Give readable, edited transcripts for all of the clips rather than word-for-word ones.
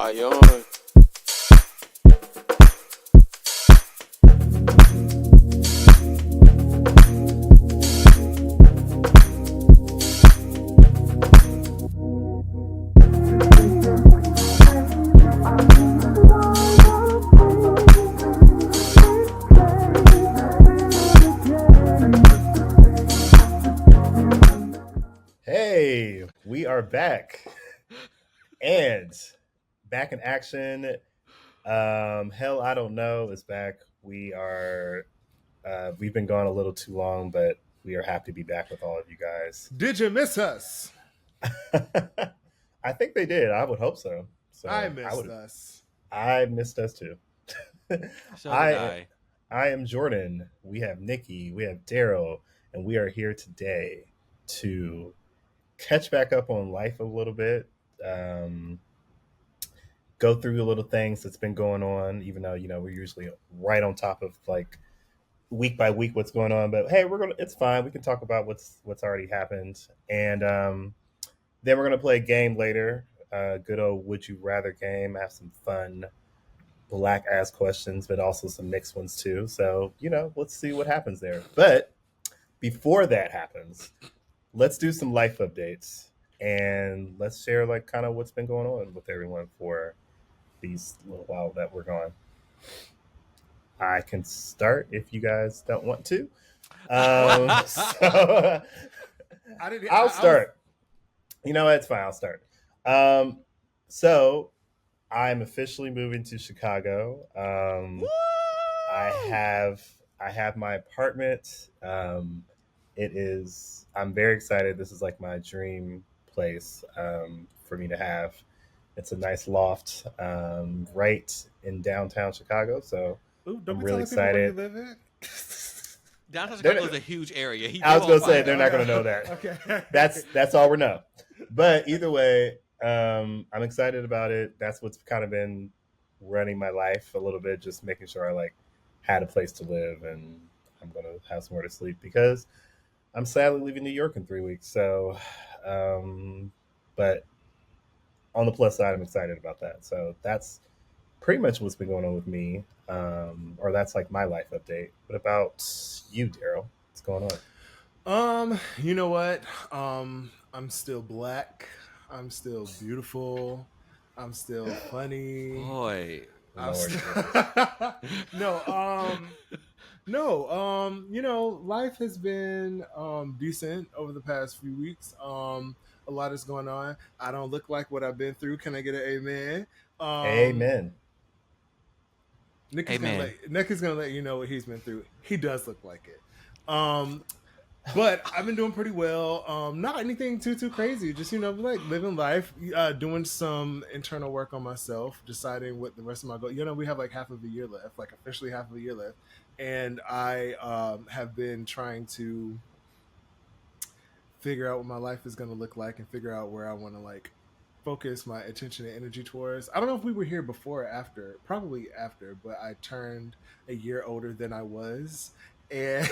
Ion. Hey, we are back and back in action. Hell, I don't know is back. We've been gone a little too long, but we are happy to be back with all of you guys. Did you miss us? I think they did. I would hope so. I So I missed would. us. I missed us too. So did I I. I am Jordan. We have Nickie. We have Darrell, and we are here today to catch back up on life a little bit. Um, Go through the little things that's been going on, even though we're usually right on top of like week by week what's going on. But hey, we're gonna it's fine. We can talk about what's already happened, and then we're gonna play a game later. Good old would you rather game. Have some fun black ass questions, but also some mixed ones too. So let's see what happens there. But before that happens, let's do some life updates and let's share like kind of what's been going on with everyone for these little while that we're gone. I can start if you guys don't want to. So I didn't. I'll I was. start. You know what? It's fine. I'll start. Um, so I'm officially moving to Chicago. Woo! I have my apartment. It is. I'm very excited. This is like my dream place for me to have. It's a nice loft right in downtown Chicago. So Ooh, don't I'm be really telling people where you excited. live at. Downtown They're, Chicago is a huge area. I They was won't gonna say find they're it. not gonna know that. Okay. That's all we know. But either way, I'm excited about it. That's what's kind of been running my life a little bit, just making sure I like had a place to live and I'm gonna have somewhere to sleep because I'm sadly leaving New York in 3 weeks. So, but on the plus side, I'm excited about that. So that's pretty much what's been going on with me, or that's like my life update. What about you, Daryl? What's going on? You know what? I'm still black. I'm still beautiful. I'm still funny. Boy. I'm Lord still Jesus. no. No. Life has been decent over the past few weeks. A lot is going on. I don't look like what I've been through. Can I get an amen? Um, Amen. Amen. Nicky's gonna let you know what he's been through. He does look like it. Um, but I've been doing pretty well. Not anything too crazy. Just like living life, doing some internal work on myself, deciding what the rest of my goal. We have like half of a year left, like officially half of a year left, and I have been trying to figure out what my life is going to look like and figure out where I want to like focus my attention and energy towards. I don't know if we were here before or after, probably after, but I turned a year older than I was. And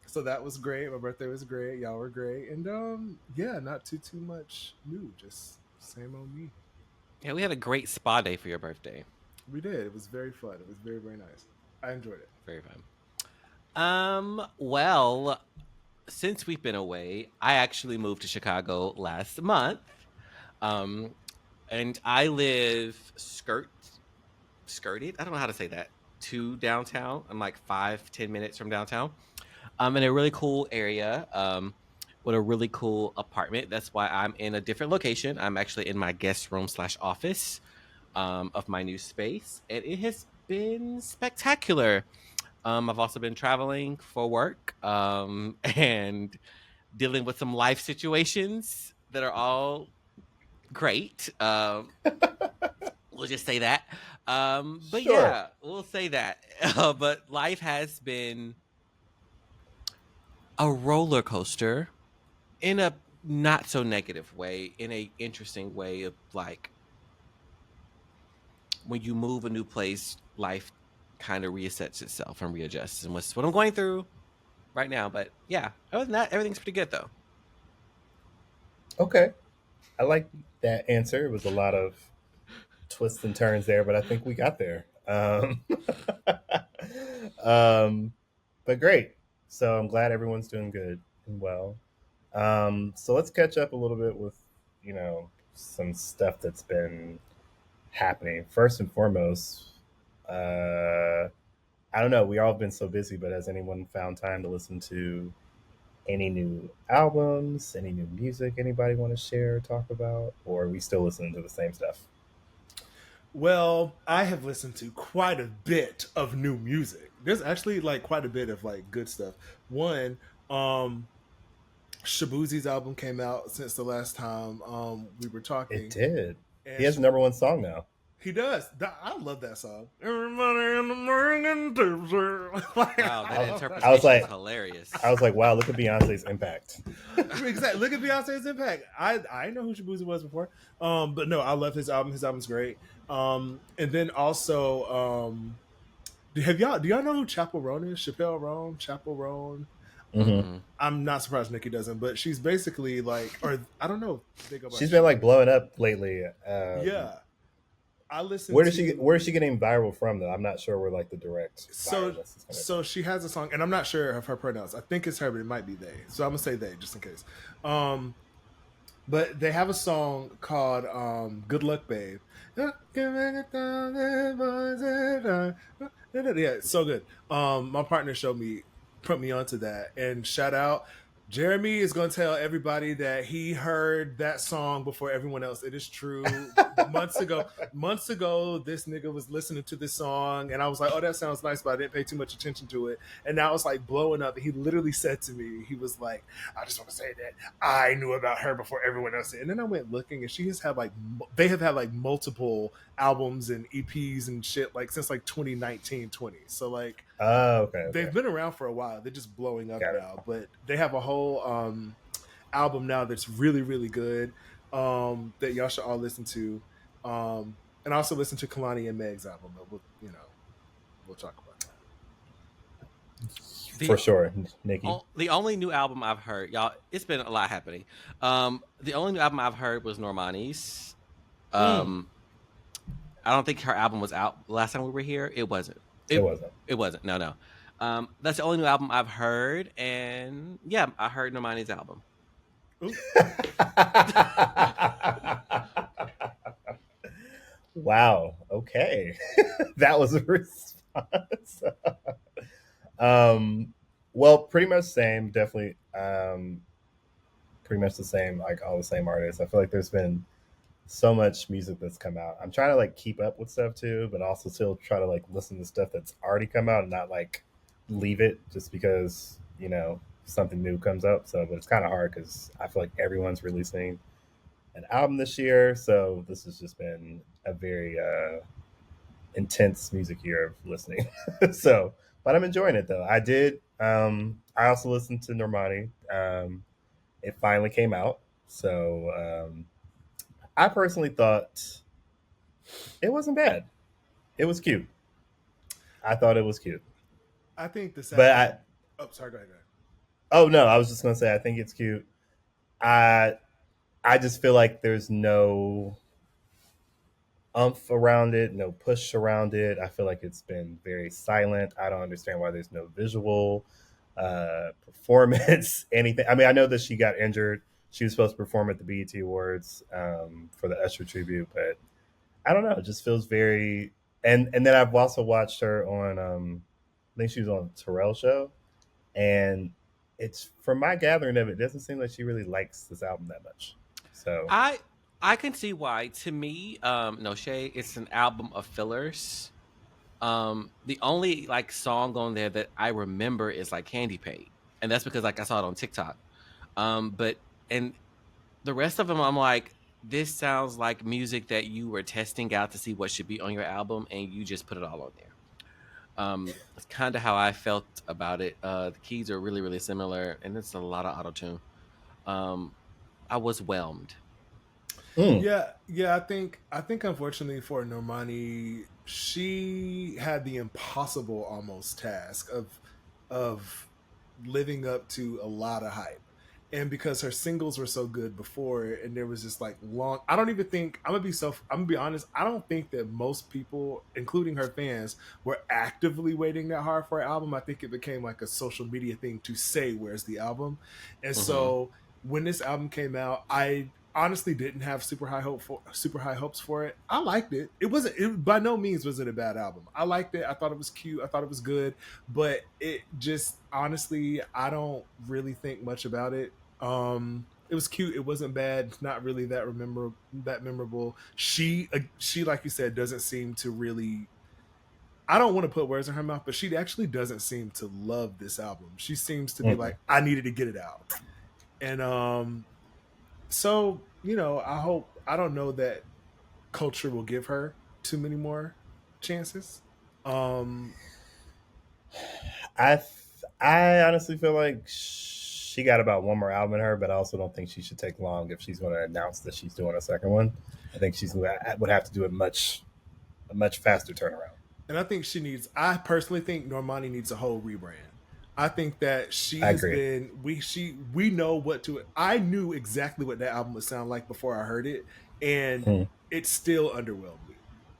so that was great. My birthday was great. Y'all were great. And yeah, not too much new, just same old me. Yeah, we had a great spa day for your birthday. We did. It was very fun. It was very nice. I enjoyed it. Very fun. Well, since we've been away, I actually moved to Chicago last month. Um, and I live skirted. I don't know how to say that. To downtown. I'm like 5-10 minutes from downtown. In a really cool area. With a really cool apartment. That's why I'm in a different location. I'm actually in my guest room / office of my new space, and it has been spectacular. I've also been traveling for work and dealing with some life situations that are all great. We'll just say that. But Sure. yeah, we'll say that. But life has been a roller coaster in a not so negative way, in a interesting way of like when you move a new place, life kind of resets itself and readjusts. And what's what I'm going through right now. But yeah, other than that, everything's pretty good though. Okay. I like that answer. It was a lot of twists and turns there, but I think we got there. Um, but great. So I'm glad everyone's doing good and well. So let's catch up a little bit with, some stuff that's been happening. First and foremost, I don't know. We all have been so busy, but has anyone found time to listen to any new albums, any new music anybody want to share or talk about? Or are we still listening to the same stuff? Well, I have listened to quite a bit of new music. There's actually like quite a bit of like good stuff. One, Shabuzi's album came out since the last time we were It talking, did. He and has the number one song now. he does. I love that song. Everybody in the morning tips like, Wow, that I, I love that I was interpretation is like, hilarious. I was like, wow, look at Beyonce's impact. exactly. Look at Beyonce's impact. I know who Shabuzi was before. But no, I love his album. His album's great. And then also, do y'all know who Chapel Roan is? Chappelle Roan, Chapel Roan. Hmm. I'm not surprised Nickie doesn't, but she's basically like, or I don't know if they go by She's been she. like blowing up lately. Yeah, I listened Where to. is she getting viral from though? I'm not sure where like the direct So viralness is coming so she has a song, and I'm not sure of her pronouns. I think it's her, but it might be they. So I'm gonna say they just in case. But they have a song called "Good Luck, Babe." Yeah, it's so good. My partner put me onto that, and shout out. Jeremy is going to tell everybody that he heard that song before everyone else. It is true. Months ago, this nigga was listening to this song, and I was like, "Oh, that sounds nice," but I didn't pay too much attention to it. And now it's like blowing up. And he literally said to me, he was like, "I just want to say that I knew about her before everyone else did." And then I went looking, and she has had like they have had like multiple albums and EPs and shit like since like 2019, 20. So like Oh, okay, okay. they've been around for a while. They're just blowing up Got it. now, but they have a whole album now that's really really good that y'all should all listen to. And also listen to Kalani and Meg's album. But we'll talk about that. The For sure, Nikki. the only new album I've heard, y'all, it's been a lot happening. The only new album I've heard was Normani's. Mm. Um, I don't think her album was out last time we were here. It wasn't. It It wasn't. it wasn't. No, no. That's the only new album I've heard, and yeah, I heard Normani's album. Wow. Okay. That was a response. um, well, pretty much same. Definitely. Pretty much the same. Like all the same artists. I feel like there's been so much music that's come out. I'm trying to like keep up with stuff too, but also still try to like listen to stuff that's already come out and not like leave it just because something new comes up. So, but it's kind of hard because I feel like everyone's releasing an album this year. So this has just been a very intense music year of listening. So, but I'm enjoying it though. I did. I also listened to Normani. It finally came out. So I personally thought it wasn't bad. It was cute. I thought it was cute. I think the But sad thing. Oh, sorry. Go ahead. Go ahead. oh no, I was just gonna say I think it's cute. I I just feel like there's no umph around it, no push around it. I feel like it's been very silent. I don't understand why there's no visual performance, anything. I mean, I know that she got injured. She was supposed to perform at the BET Awards for the Usher tribute, but I don't know. It just feels very. And then I've also watched her on. I think she was on Darrell show, and it's from my gathering of it, doesn't seem like she really likes this album that much. So I I can see why. To me, no shade, it's an album of fillers. The only like song on there that I remember is like Candy Paint, and that's because like I saw it on TikTok. But and the rest of them, I'm like, this sounds like music that you were testing out to see what should be on your album, and you just put it all on there. It's kind of how I felt about it. The keys are really, really similar, and it's a lot of auto tune. Um, I was whelmed. mm, Yeah. I think unfortunately for Normani, she had the impossible almost task of living up to a lot of hype. and because her singles were so good before, and there was just like long, I don't even think, I'm gonna be honest, I don't think that most people, including her fans, were actively waiting that hard for an album. I think it became like a social media thing to say where's the album. And Mm-hmm. so when this album came out, I honestly didn't have super high hopes for it. I liked it. It by no means was it a bad album. I liked it. I thought it was cute. I thought it was good, but it just honestly, I don't really think much about it. It was cute. It wasn't bad. Not really that memorable. She like you said doesn't seem to really, I don't want to put words in her mouth, but she actually doesn't seem to love this album. She seems to be Mm-mm. like, I needed to get it out. And so, I don't know that culture will give her too many more chances. Um I I honestly feel like she got about one more album in her, but I also don't think she should take long if she's going to announce that she's doing a second one. I think she's would have to do a much faster turnaround. and I personally think Normani needs a whole rebrand. I think that she I has agree. been we know what to I knew exactly what that album would sound like before I heard it, and Mm-hmm. it still underwhelmed me.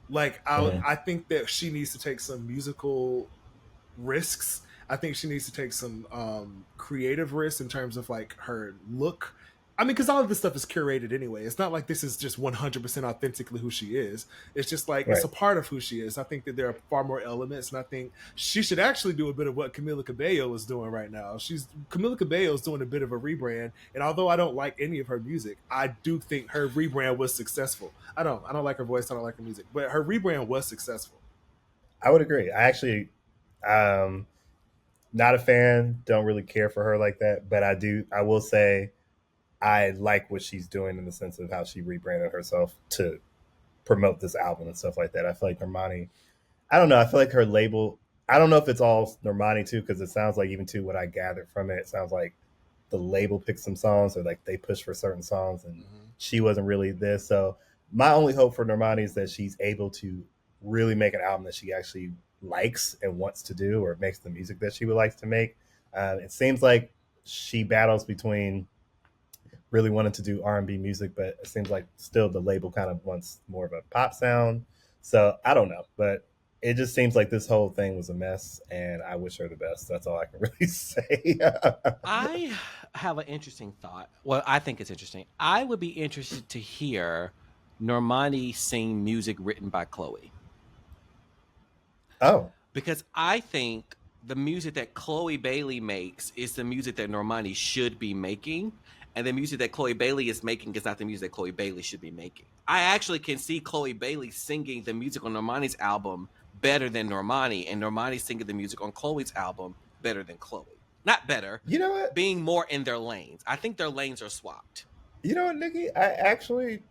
Like Mm-hmm. I think that she needs to take some musical risks. I think she needs to take some creative risks in terms of like her look. I mean, because all of this stuff is curated anyway. It's not like this is just 100% authentically who she is. It's just like it's Right. a part of who she is. I think that there are far more elements, and I think she should actually do a bit of what Camila Cabello is doing right now. Camila Cabello is doing a bit of a rebrand, and although I don't like any of her music, I do think her rebrand was successful. I don't like her voice. I don't like her music, but her rebrand was successful. I would agree. I actually, um, not a fan. Don't really care for her like that. But I do. I will say I like what she's doing in the sense of how she rebranded herself to promote this album and stuff like that. I feel like Normani. I don't know. I feel like her label. I don't know if it's all Normani too, because it sounds like even too what I gathered from it. It sounds like the label picked some songs or like they pushed for certain songs and Mm-hmm. she wasn't really this. So my only hope for Normani is that she's able to really make an album that she actually likes and wants to do, or makes the music that she would like to make. It seems like she battles between really wanting to do R&B music, but it seems like still the label kind of wants more of a pop sound. So I don't know, but it just seems like this whole thing was a mess, and I wish her the best. That's all I can really say. I have an interesting thought. Well, I think it's interesting. I would be interested to hear Normani sing music written by Chloe, Oh, because I think the music that Chloe Bailey makes is the music that Normani should be making, and the music that Chloe Bailey is making is not the music that Chloe Bailey should be making. I actually can see Chloe Bailey singing the music on Normani's album better than Normani, and Normani singing the music on Chloe's album better than Chloe. Not better, you know what? being more in their lanes. I think their lanes are swapped. You know what, Nikki? I actually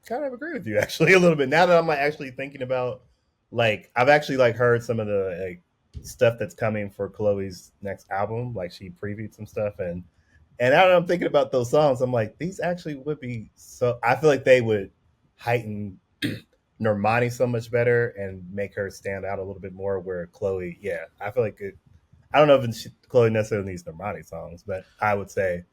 kind of agree with you actually a little bit. Now that I'm like actually thinking about, like, I've actually like heard some of the like stuff that's coming for Chloe's next album. Like she previewed some stuff, and now that I'm thinking about those songs, I'm like, these actually would be so. I feel like they would heighten Normani so much better and make her stand out a little bit more. Where Chloe, yeah, I feel like it. I don't know if Chloe necessarily needs Normani songs, but I would say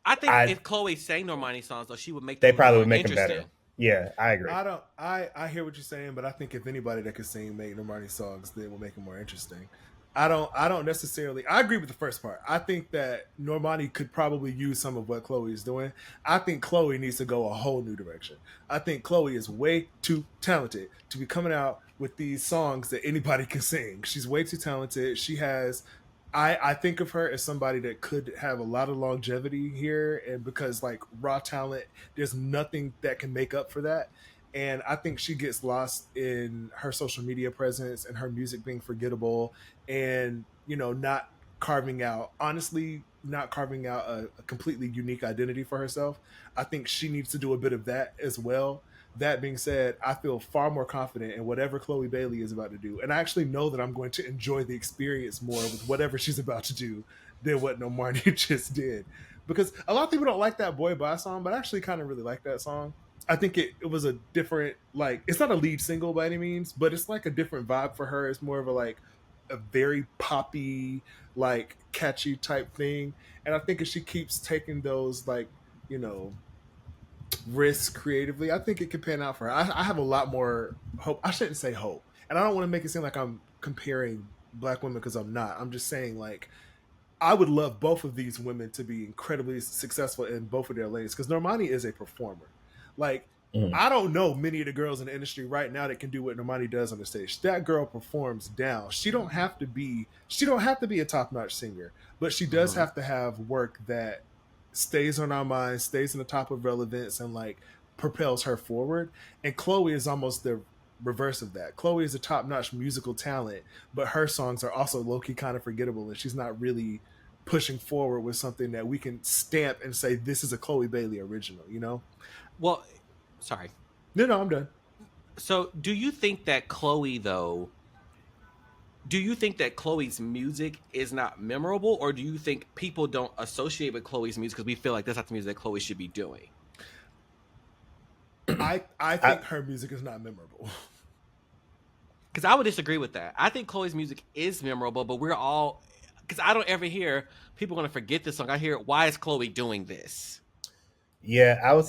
I think I if Chloe sang Normani songs, though, she would make they them probably more would make them better. interesting. Yeah, I agree. I don't. I hear what you're saying, but I think if anybody that could sing make Normani songs, then will make it more interesting. I don't necessarily. I agree with the first part. I think that Normani could probably use some of what Chloe is doing. I think Chloe needs to go a whole new direction. I think Chloe is way too talented to be coming out with these songs that anybody can sing. She's way too talented. She has. I think of her as somebody that could have a lot of longevity here, and because like raw talent, there's nothing that can make up for that. And I think she gets lost in her social media presence and her music being forgettable, and not carving out, honestly, not carving out a completely unique identity for herself. I think she needs to do a bit of that as well. That being said, I feel far more confident in whatever Chloe Bailey is about to do, and I actually know that I'm going to enjoy the experience more with whatever she's about to do than what No Marnie just did. Because a lot of people don't like that Boy Bye song, but I actually kind of really like that song. I think it was a different, like, it's not a lead single by any means, but it's like a different vibe for her. It's more of a like a very poppy, like catchy type thing. And I think if she keeps taking those like, you know, risks creatively, I think it could pan out for her. I have a lot more hope. I shouldn't say hope. And I don't want to make it seem like I'm comparing black women because I'm not. I'm just saying like I would love both of these women to be incredibly successful in both of their lanes because Normani is a performer. Like, Mm. I don't know many of the girls in the industry right now that can do what Normani does on the stage. That girl performs down. She don't have to be a top-notch singer, but she does Mhm. have to have work that stays on our minds, stays in the top of relevance and like propels her forward. And Chloe is almost the reverse of that. Chloe is a top-notch musical talent, but her songs are also low-key kind of forgettable and she's not really pushing forward with something that we can stamp and say this is a Chloe Bailey original, you know? Well, sorry. No, I'm done. So, do you think that Chloe though? Do you think that Chloe's music is not memorable, or do you think people don't associate with Chloe's music because we feel like that's not the music that Chloe should be doing? I I, think her music is not memorable. Because I would disagree with that. I think Chloe's music is memorable, but we're all because I don't ever hear people going to forget this song. I hear, why is Chloe doing this? yeah, I would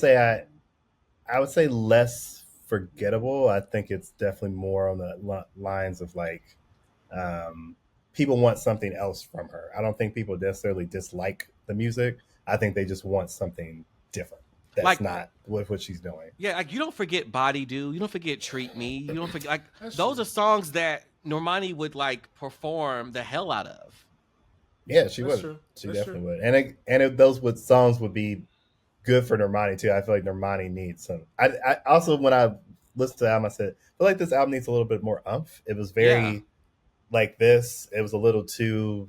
say less forgettable. I think it's definitely more on the lines of like um, people want something else from her. I don't think people necessarily dislike the music. I think they just want something different. That's Like, not what she's doing. yeah, like you don't forget Body Do, you don't forget Treat Me, you don't forget like That's those true. are songs that Normani would like perform the hell out of. Yeah, she That's would. true. She That's true. definitely would. And if those would songs would be good for Normani too. I feel like Normani needs some. I also when I listened to the album, I said I feel like this album needs a little bit more umph. It was Yeah. very like this. It was a little too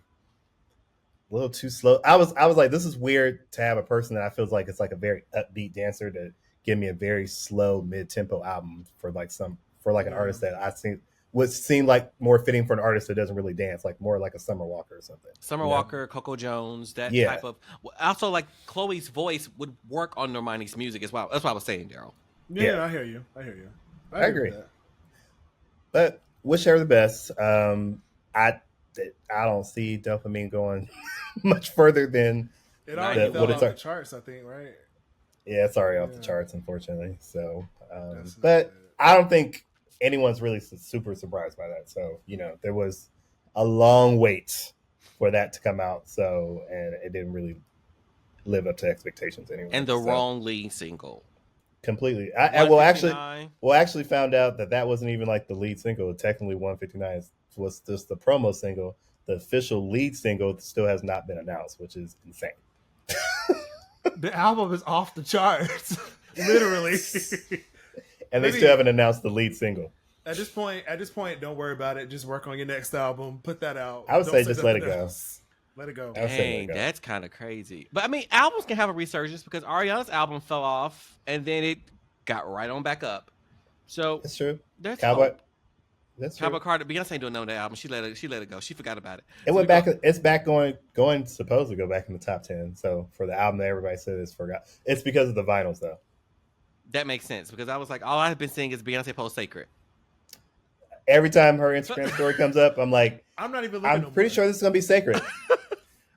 slow. I was like, this is weird to have a person that I feels like it's like a very upbeat dancer to give me a very slow mid tempo album for like an Yeah. artist that I think would seem like more fitting for an artist that doesn't really dance, like more like a Summer Walker or something. Summer You know? Walker, Coco Jones, that Yeah, type of. Also, like Chloe's voice would work on Normani's music as well. That's what I was saying, Darrell. Yeah, yeah, I hear you. I hear you. I I agree with agree. that. But wish her the best. I I don't see dopamine going much further than It already ninety what fell it's. off the one. charts, I think, right? Yeah, it's already off the Yeah, charts, unfortunately. So, that's not but good. I don't think anyone's really super surprised by that. So, there was a long wait for that to come out. So, and it didn't really live up to expectations anyway. And the So, wrong lead single. completely. I One fifty nine. actually found out that that wasn't even like the lead single. Technically, 159 was just the promo single. The official lead single still has not been announced, which is insane. The album is off the charts, literally. And they still Maybe haven't announced the lead single. at this point, don't worry about it. Just work on your next album. Put that out. I would Don't say say just let it nothing go. else. Let it go. I would say let it Dang, go. that's kind of crazy. But I mean, albums can have a resurgence because Ariana's album fell off and then it got right on back up. So That's true. there's Cowboy. hope. That's true. Cowboy Carter, Beyonce ain't doing no that album. She let it go. She forgot about it. It So we went back. go. It's back going supposed to go back in the top 10. So for the album that everybody said is forgot, it's because of the vinyls though. That makes sense because I was like, all I've been seeing is Beyonce post Cecred. Every time her Instagram story comes up, I'm like, I'm not even looking I'm no pretty more. sure this is gonna be sacred, and I'm it's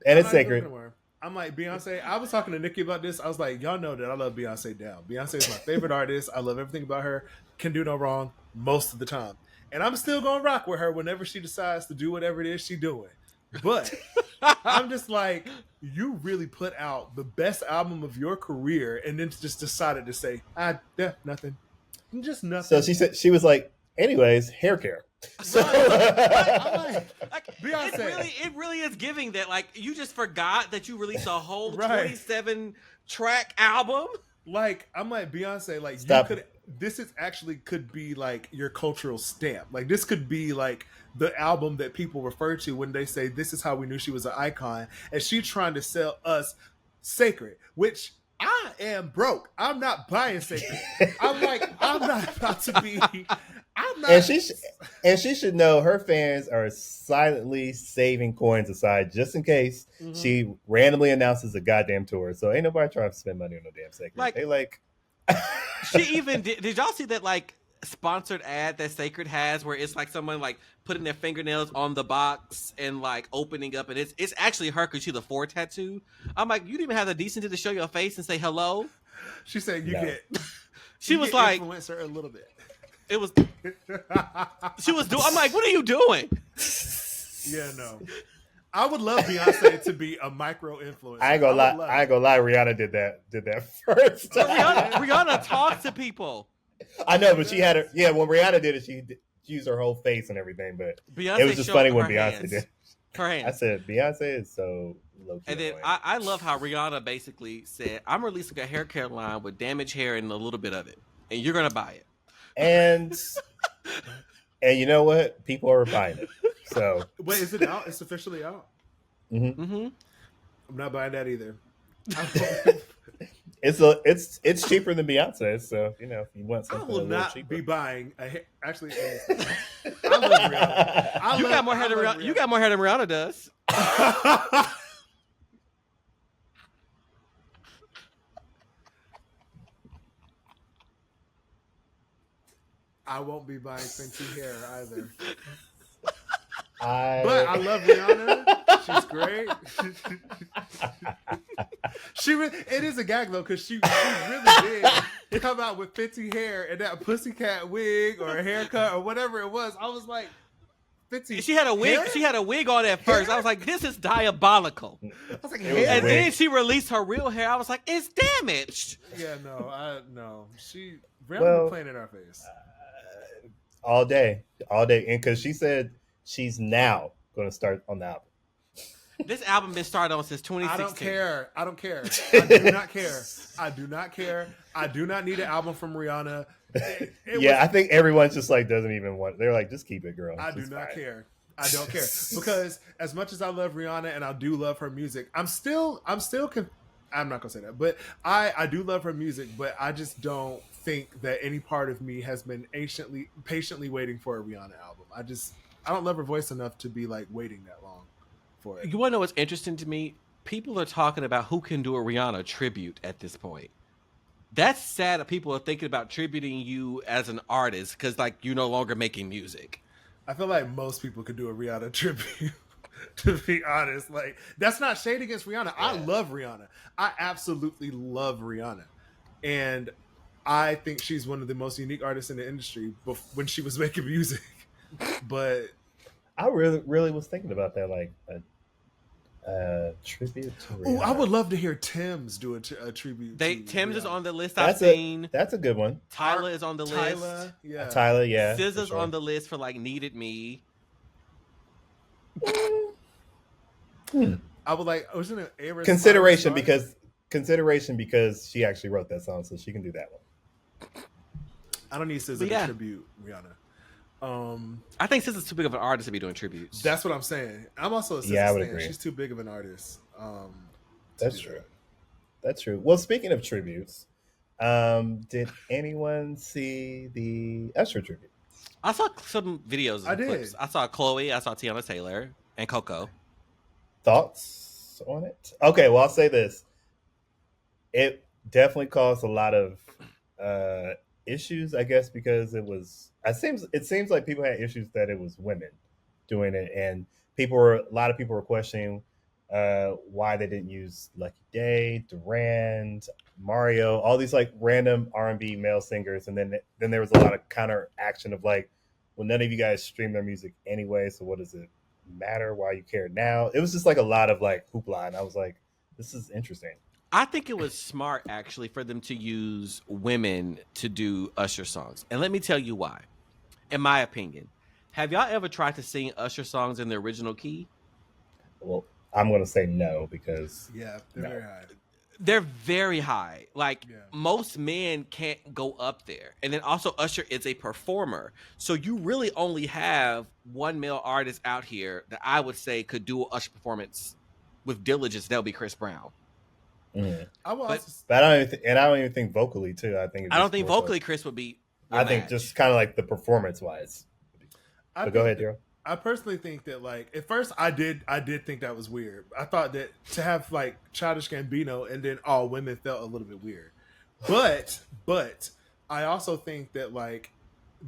not even looking sacred. anymore. I'm like Beyonce. I was talking to Nickie about this. I was like, y'all know that I love Beyonce down. Beyonce is my favorite artist. I love everything about her. Can do no wrong most of the time, and I'm still gonna rock with her whenever she decides to do whatever it is she's doing. But I'm just like, you really put out the best album of your career, and then just decided to say, yeah, nothing, just So nothing. she was like, anyways, hair care. So I'm Like Beyonce. it really is giving that like you just forgot that you released a whole Right. 27 track album. Like I'm like Beyonce, like Stop. you could. This is actually could be like your cultural stamp. Like this could be like the album that people refer to when they say this is how we knew she was an icon, and she trying to sell us Cecred, which I am broke. I'm not buying Cecred. I'm like I'm not about to be. I'm not. and she should know her fans are silently saving coins aside just in case Mhm. she randomly announces a goddamn tour. So ain't nobody trying to spend money on no damn sacred. Like They like she even did y'all see that like sponsored ad that Cecred has where it's like someone like putting their fingernails on the box and like opening up, and it's actually her because she's a 4 tattoo. I'm like, you didn't even have the decency to show your face and say hello. She said you No. get. She you was get like, influencer a little bit. it was. She was doing. I'm like, what are you doing? Yeah, no. I would love Beyonce to be a micro influencer. I ain't gonna lie. Rihanna did that first. But Rihanna talks to people. I know, but she had her. Yeah, when Rihanna did it, she used her whole face and everything. But Beyonce it was just funny when her Beyonce hands. did. Her hands. I said Beyonce is so low key. And then I love how Rihanna basically said, "I'm releasing a hair care line with damaged hair and a little bit of it, and you're gonna buy it." and you know what? People are buying it. So wait, is it out? It's officially out. Mm-hmm. I'm not buying that either. it's cheaper than Beyonce. So if you want I something will a little not cheaper. be buying actually. I love Rihanna. You got more hair than Rihanna. You got more hair than Rihanna does. I won't be buying fancy hair either. But I love Rihanna. She's great. It is a gag though, because she really did come out with fancy hair and that pussycat wig or a haircut or whatever it was. I was like, fancy. She had a wig. Hair? She had a wig on at first. I was like, this is diabolical. I was like, It was hair? And then she released her real hair. I was like, it's damaged. Yeah, no. Rihanna Well, playing in our face. all day, and because she said she's now going to start on the album. This album been started on since 2016. I don't care. I do not care. I do not care. I do not need an album from Rihanna. I think everyone's just like doesn't even want. They're like, just keep it, girl. I do It's not fine. care. I don't care because as much as I love Rihanna and I do love her music, I'm not gonna say that, but I do love her music, but I just don't think that any part of me has been patiently waiting for a Rihanna album. I don't love her voice enough to be like waiting that long for it. You want to know what's interesting to me? People are talking about who can do a Rihanna tribute at this point. That's sad that people are thinking about tributing you as an artist because like you're no longer making music. I feel like most people could do a Rihanna tribute. To be honest, like that's not shade against Rihanna. Yeah. I love Rihanna. I absolutely love Rihanna, and I think she's one of the most unique artists in the industry. When she was making music, but I really was thinking about that, like a tribute to Rihanna. I would love to hear Tim's do a tribute. Tim's Rihanna. is on the list I've seen. That's a good one. Tyler is on the list. Tyler, yeah. SZA's on the list for like Needed Me. I would like. Wasn't it consideration because she actually wrote that song, so she can do that one. I don't need SZA to tribute Rihanna. I think SZA's too big of an artist to be doing tributes. That's what I'm saying. I'm also a SZA I would fan. agree. She's too big of an artist. That's true. That's true. Well, speaking of tributes, did anyone see the Usher tribute? I saw some videos. I did. Clips. I saw Chloe. I saw Tiana Taylor and Coco. Thoughts on it? Okay, well, I'll say this. It definitely caused a lot of issues, I guess, because it seems like people had issues that it was women doing it, and a lot of people were questioning why they didn't use Lucky Day, Durand, Mario, all these like random R&B male singers, and then there was a lot of counter action of like, well, none of you guys stream their music anyway, so what does it matter why you care now? It was just like a lot of like hoopla, and I was like, this is interesting. I think it was smart actually for them to use women to do Usher songs, and let me tell you why. In my opinion, have y'all ever tried to sing Usher songs in the original key? Well, I'm going to say no because they're very high. They're very high. Like most men can't go up there. And then also Usher is a performer. So you really only have one male artist out here that I would say could do an Usher performance with diligence. That'll be Chris Brown. Mm-hmm. But I don't even think vocally too. I don't think vocally Chris would be. I think just kind of like the performance wise. But go ahead, Darrell. I personally think that like at first I did think that was weird. I thought that to have like Childish Gambino and then all women felt a little bit weird. But I also think that like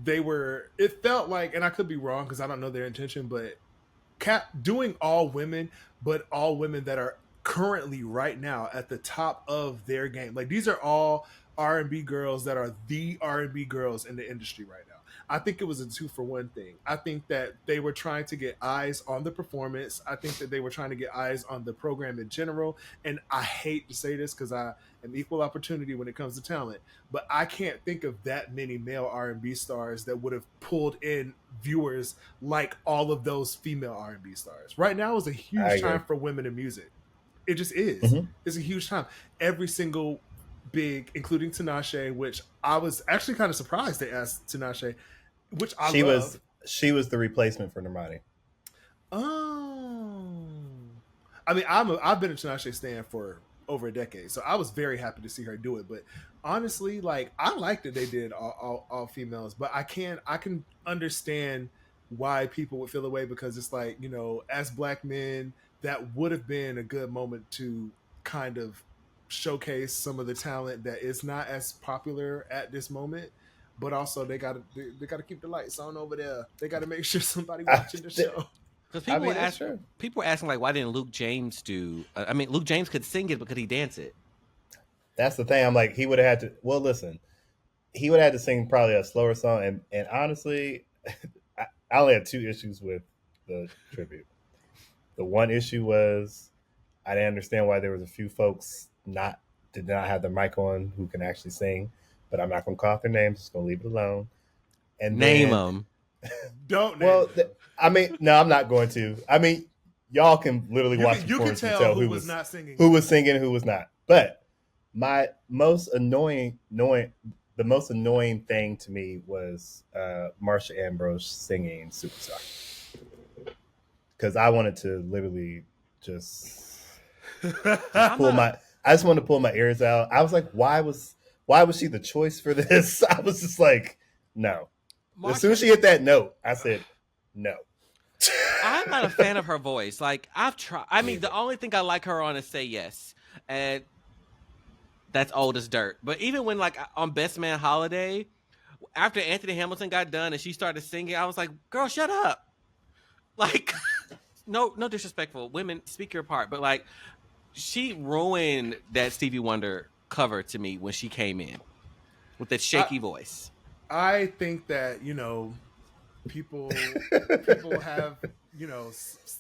it felt like, and I could be wrong because I don't know their intention, but doing all women, but all women that are currently right now at the top of their game. Like these are all R&B girls that are the R&B girls in the industry right now. I think it was a 2-for-1 thing. I think that they were trying to get eyes on the performance. I think that they were trying to get eyes on the program in general. And I hate to say this because I am equal opportunity when it comes to talent, but I can't think of that many male R&B stars that would have pulled in viewers like all of those female R&B stars. Right now is a huge time for women in music. It just is. Mm-hmm. It's a huge time. Every single big, including Tinashe, which I was actually kind of surprised they asked Tinashe, which I love. She was the replacement for Normani. Oh, I mean, I've been a Tinashe stan for over a decade, so I was very happy to see her do it. But honestly, like I like that they did all females, but I can understand why people would feel away because it's like, you know, as Black men, that would have been a good moment to kind of showcase some of the talent that is not as popular at this moment. But also they gotta keep the lights on over there. They gotta make sure somebody watching the show. Because people were asking like, why didn't Luke James do? I mean, Luke James could sing it, but could he dance it? That's the thing. I'm like, he would have had to. Well, listen, he would have had to sing probably a slower song. And honestly, I only had 2 issues with the tribute. The one issue was I didn't understand why there was a few folks did not have their mic on who can actually sing. But I'm not going to call out their names. Just going to leave it alone. And name them. Don't name them. I mean, no, I'm not going to. I mean, y'all can literally watch the performance and tell who was not singing, who was singing, and who was not. But the most annoying thing to me was Marsha Ambrose singing "Superstar" because I wanted to literally just pull my. I just wanted to pull my ears out. I was like, why was she the choice for this? I was just like, no. Marsha, as soon as she hit that note, I said, no. I'm not a fan of her voice. Like, I've tried. I mean, the only thing I like her on is Say Yes. And that's old as dirt. But even when, like, on Best Man Holiday, after Anthony Hamilton got done and she started singing, I was like, girl, shut up. Like, no disrespectful. Women, speak your part. But, like, she ruined that Stevie Wonder cover to me when she came in with that shaky voice. I think that, you know, people have, you know,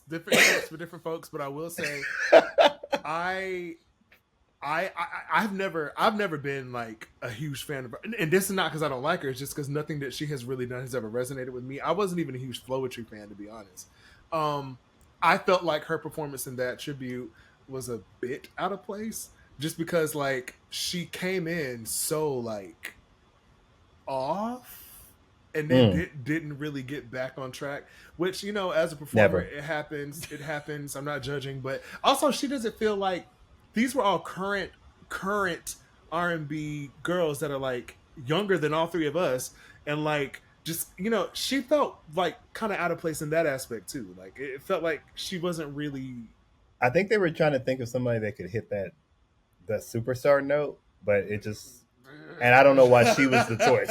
different strokes for different folks, but I will say I've never been like a huge fan of her. And this is not because I don't like her, it's just because nothing that she has really done has ever resonated with me. I wasn't even a huge Flowetry fan, to be honest. I felt like her performance in that tribute was a bit out of place just because like she came in so like off and then didn't really get back on track, which, you know, as a performer, it happens. I'm not judging, but also she doesn't feel like these were all current R&B girls that are like younger than all 3 of us, and like just, you know, she felt like kind of out of place in that aspect too. Like it felt like she wasn't really. I think they were trying to think of somebody that could hit that superstar note, but it just. And I don't know why she was the choice.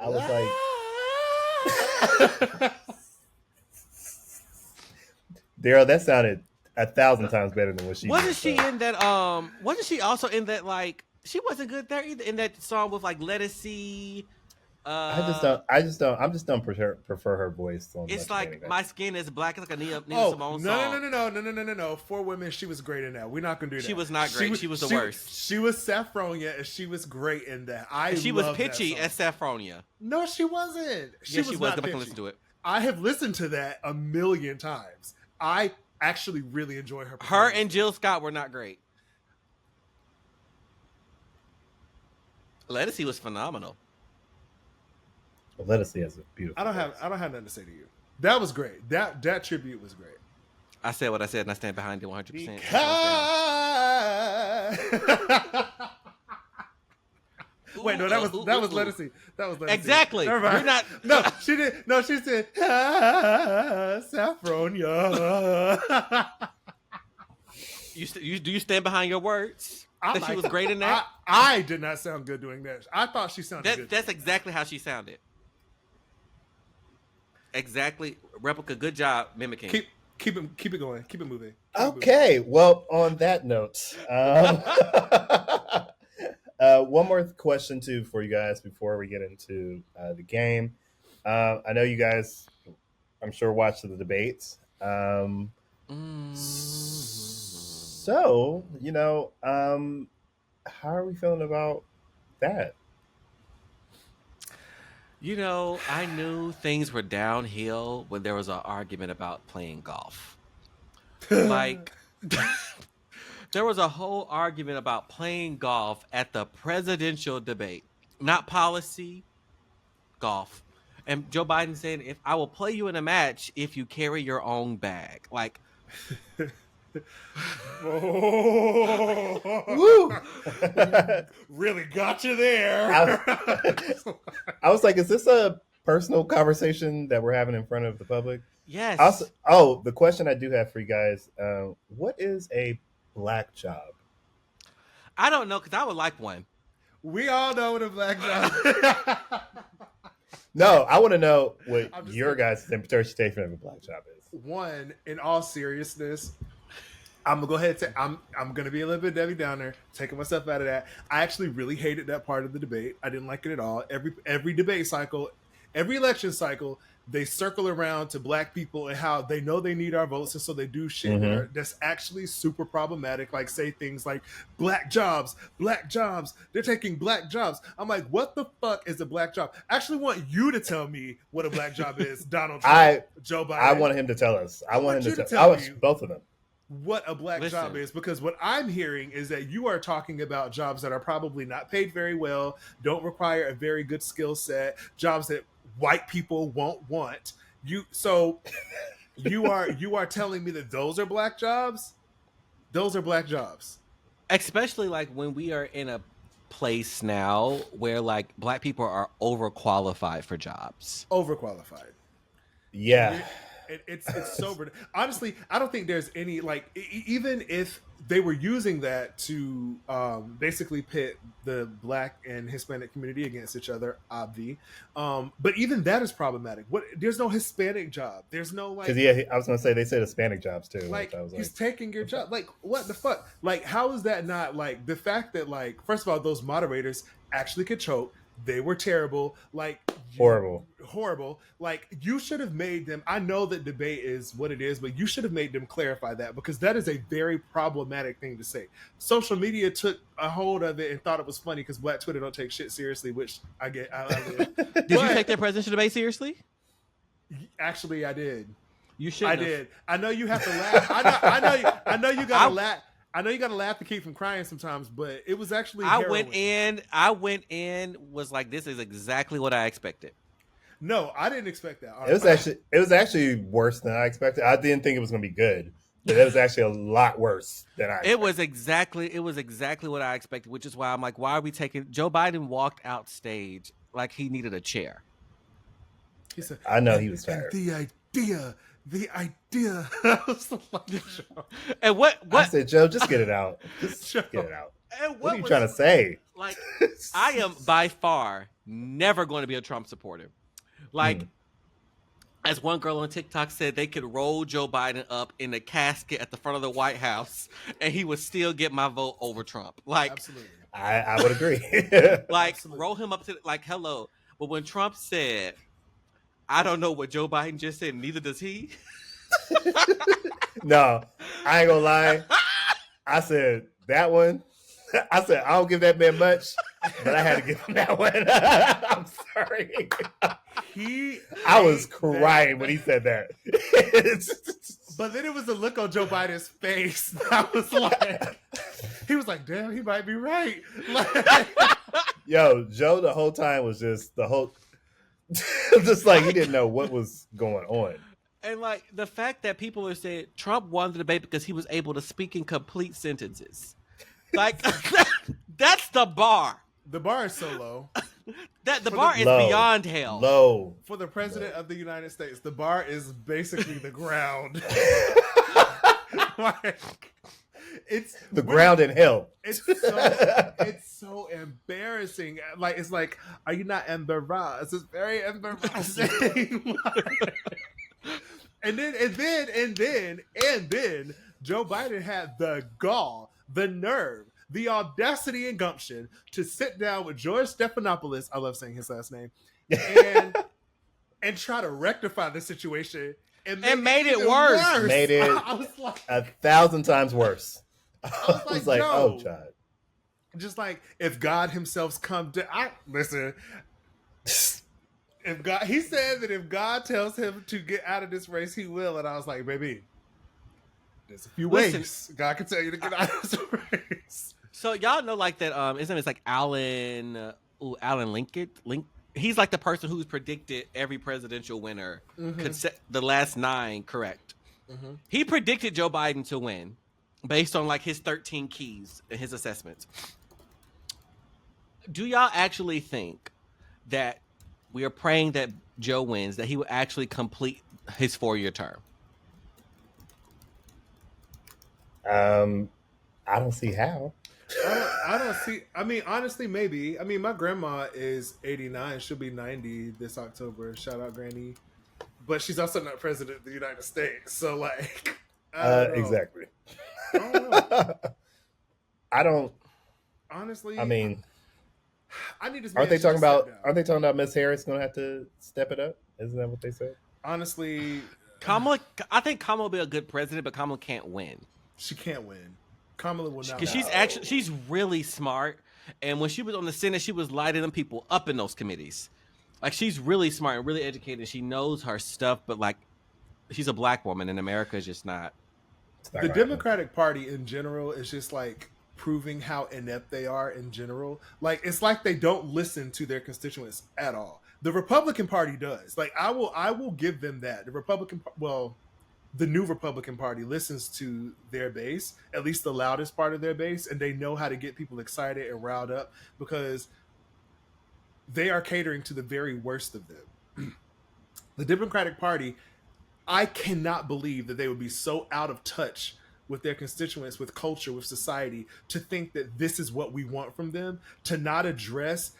I was like, Darrell, that sounded 1,000 times better than what she. Wasn't she in that? Wasn't she also in that? Like, she wasn't good there either. In that song with like Let Us See. I just don't prefer her voice. So it's like My Skin Is Black. It's like a Nina Simone song. No. 4 Women. She was great in that. We're not gonna do that. She was not great. She was the worst. She was Saffronia, and she was great in that. She was pitchy as Saffronia. No, she wasn't. She was. Go back and listen to it. I have listened to that a million times. I actually really enjoy her. Her and Jill Scott were not great. Let Us See was phenomenal. Well, Let Us See has a beautiful. I don't have nothing to say to you. That was great. That tribute was great. I said what I said, and I stand behind it 100%. Wait, no, that was Let Us See. That was Let Us See. Exactly. Never mind. You're not. No, she did. No, she said Saffronia. Do you stand behind your words? that she was great in that? I did not sound good doing that. I thought she sounded good. That's exactly how she sounded. Exactly, Replica. Good job mimicking. Keep it going. Keep it moving. Okay. Well, on that note, one more question too for you guys before we get into the game. I know you guys, I'm sure, watched the debates. So, how are we feeling about that? I knew things were downhill when there was an argument about playing golf. Like, there was a whole argument about playing golf at the presidential debate, not policy, golf. And Joe Biden said, "If I will play you in a match if you carry your own bag." Like, Woo! Really got you there. I was like, is this a personal conversation that we're having in front of the public? yes. Also, the question I do have for you guys, what is a black job? I don't know, because I would like one. We all know what a black job is. No, I want to know what your guys' interpretation of a black job is. One, in all seriousness, I'm gonna go ahead and say I'm gonna be a little bit Debbie Downer, taking myself out of that. I actually really hated that part of the debate. I didn't like it at all. Every debate cycle, every election cycle, they circle around to black people and how they know they need our votes, and so they do shit that's actually super problematic. Like say things like black jobs, they're taking black jobs. I'm like, what the fuck is a black job? I actually want you to tell me what a black job is, Donald Trump, Joe Biden. I want him to tell us. I want him to tell me both of them what a black job is, because what I'm hearing is that you are talking about jobs that are probably not paid very well, don't require a very good skill set, jobs that white people won't want. You are telling me that those are black jobs? Those are black jobs. Especially like when we are in a place now where like black people are overqualified for jobs. Overqualified. Yeah. It's sober. Honestly, I don't think there's any like even if they were using that to basically pit the black and Hispanic community against each other, obvi. But even that is problematic. There's no Hispanic job. There's no like. Because I was gonna say they said Hispanic jobs too. Like he's taking your job. Like what the fuck? Like how is that not like the fact that like first of all those moderators actually could choke. They were terrible. Like horrible. Like you should have made them. I know that debate is what it is, but you should have made them clarify that, because that is a very problematic thing to say. Social media took a hold of it and thought it was funny because Black Twitter don't take shit seriously, which I get. Did you take that presidential debate seriously? Actually, I did. You should. I did. I know you have to laugh. I know you gotta laugh. I know you gotta laugh to keep from crying sometimes, but it was actually. I went in, was like, this is exactly what I expected. No, I didn't expect that. It was actually worse than I expected. I didn't think it was gonna be good, but it was actually a lot worse than I expected. It was exactly what I expected, which is why I'm like, why are we taking Joe Biden walked out stage like he needed a chair. He said, I know he was tired. The idea. I was like, and what I said, Joe, just get it out. Just get it out. And what are you trying to say? Like, I am by far never going to be a Trump supporter. Like, as one girl on TikTok said, they could roll Joe Biden up in a casket at the front of the White House, and he would still get my vote over Trump. Like, absolutely, I would agree. Like, absolutely. Roll him up to hello. But when Trump said, I don't know what Joe Biden just said, neither does he. No, I ain't gonna lie. I said that one. I said I don't give that man much, but I had to give him that one. I'm sorry. I was crying when he said that. But then it was the look on Joe Biden's face. I was like, he was like, damn, he might be right. Like, yo, Joe the whole time was just like he didn't know what was going on. And like the fact that people are saying Trump won the debate because he was able to speak in complete sentences. Like that's the bar. The bar is so low. The bar is beyond hell. Low. For the president of the United States, the bar is basically the ground. Like, It's the ground in hell. it's so embarrassing. Like it's like, are you not embarrassed? It's very embarrassing. and then Joe Biden had the gall, the nerve, the audacity and gumption to sit down with George Stephanopoulos. I love saying his last name, and try to rectify the situation. And made it worse. Made it I was like, 1,000 times worse. I was like, oh, Joe, God. just like if God Himself's come to, listen. If God, he said that if God tells him to get out of this race, he will. And I was like, baby, there's a few ways God can tell you to get out of this race. So y'all know like that. His name is like Alan. Alan Lincoln. He's like the person who's predicted every presidential winner could set the last 9 correct. He predicted Joe Biden to win based on like his 13 keys and his assessments. Do y'all actually think that we are praying that Joe wins, that he will actually complete his 4-year term? I don't see how. I don't see. I mean, honestly, maybe. I mean, my grandma is 89. She'll be 90 this October. Shout out, Granny. But she's also not president of the United States. So, like, exactly. I don't know. I don't. Honestly, I mean, I need this. Aren't they talking about Miss Harris going to have to step it up? Isn't that what they said? Honestly, Kamala. I think Kamala will be a good president, but Kamala can't win. She can't win. Kamala will not. Because she's really smart, and when she was on the Senate, she was lighting them people up in those committees. Like, she's really smart and really educated. She knows her stuff, but like, she's a black woman, and America is just not. The Democratic Party in general is just like proving how inept they are in general. Like, it's like they don't listen to their constituents at all. The Republican Party does. Like, I will give them that. The new Republican Party listens to their base, at least the loudest part of their base, and they know how to get people excited and riled up because they are catering to the very worst of them. The Democratic Party, I cannot believe that they would be so out of touch with their constituents, with culture, with society, to think that this is what we want from them, to not address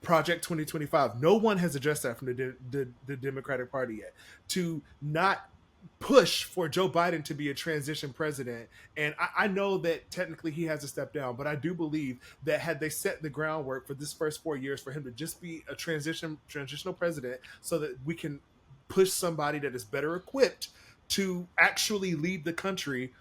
Project 2025. No one has addressed that from the Democratic Party yet. To not push for Joe Biden to be a transition president. And I know that technically he has to step down, but I do believe that had they set the groundwork for this first 4 years for him to just be a transitional president so that we can push somebody that is better equipped to actually lead the country.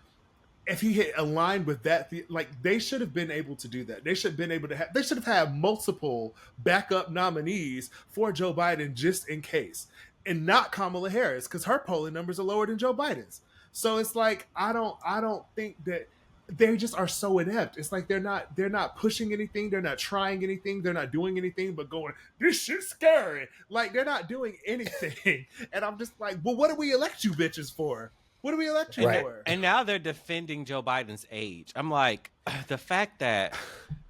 If he had aligned with that, like, they should have been able to do that. They should have had multiple backup nominees for Joe Biden just in case. And not Kamala Harris, because her polling numbers are lower than Joe Biden's. So it's like, I don't think that they just are so inept. It's like they're not pushing anything, they're not trying anything, they're not doing anything but going, this shit's scary. Like, they're not doing anything. And I'm just like, well, what do we elect you bitches for? What do we elect you for? And now they're defending Joe Biden's age. I'm like, the fact that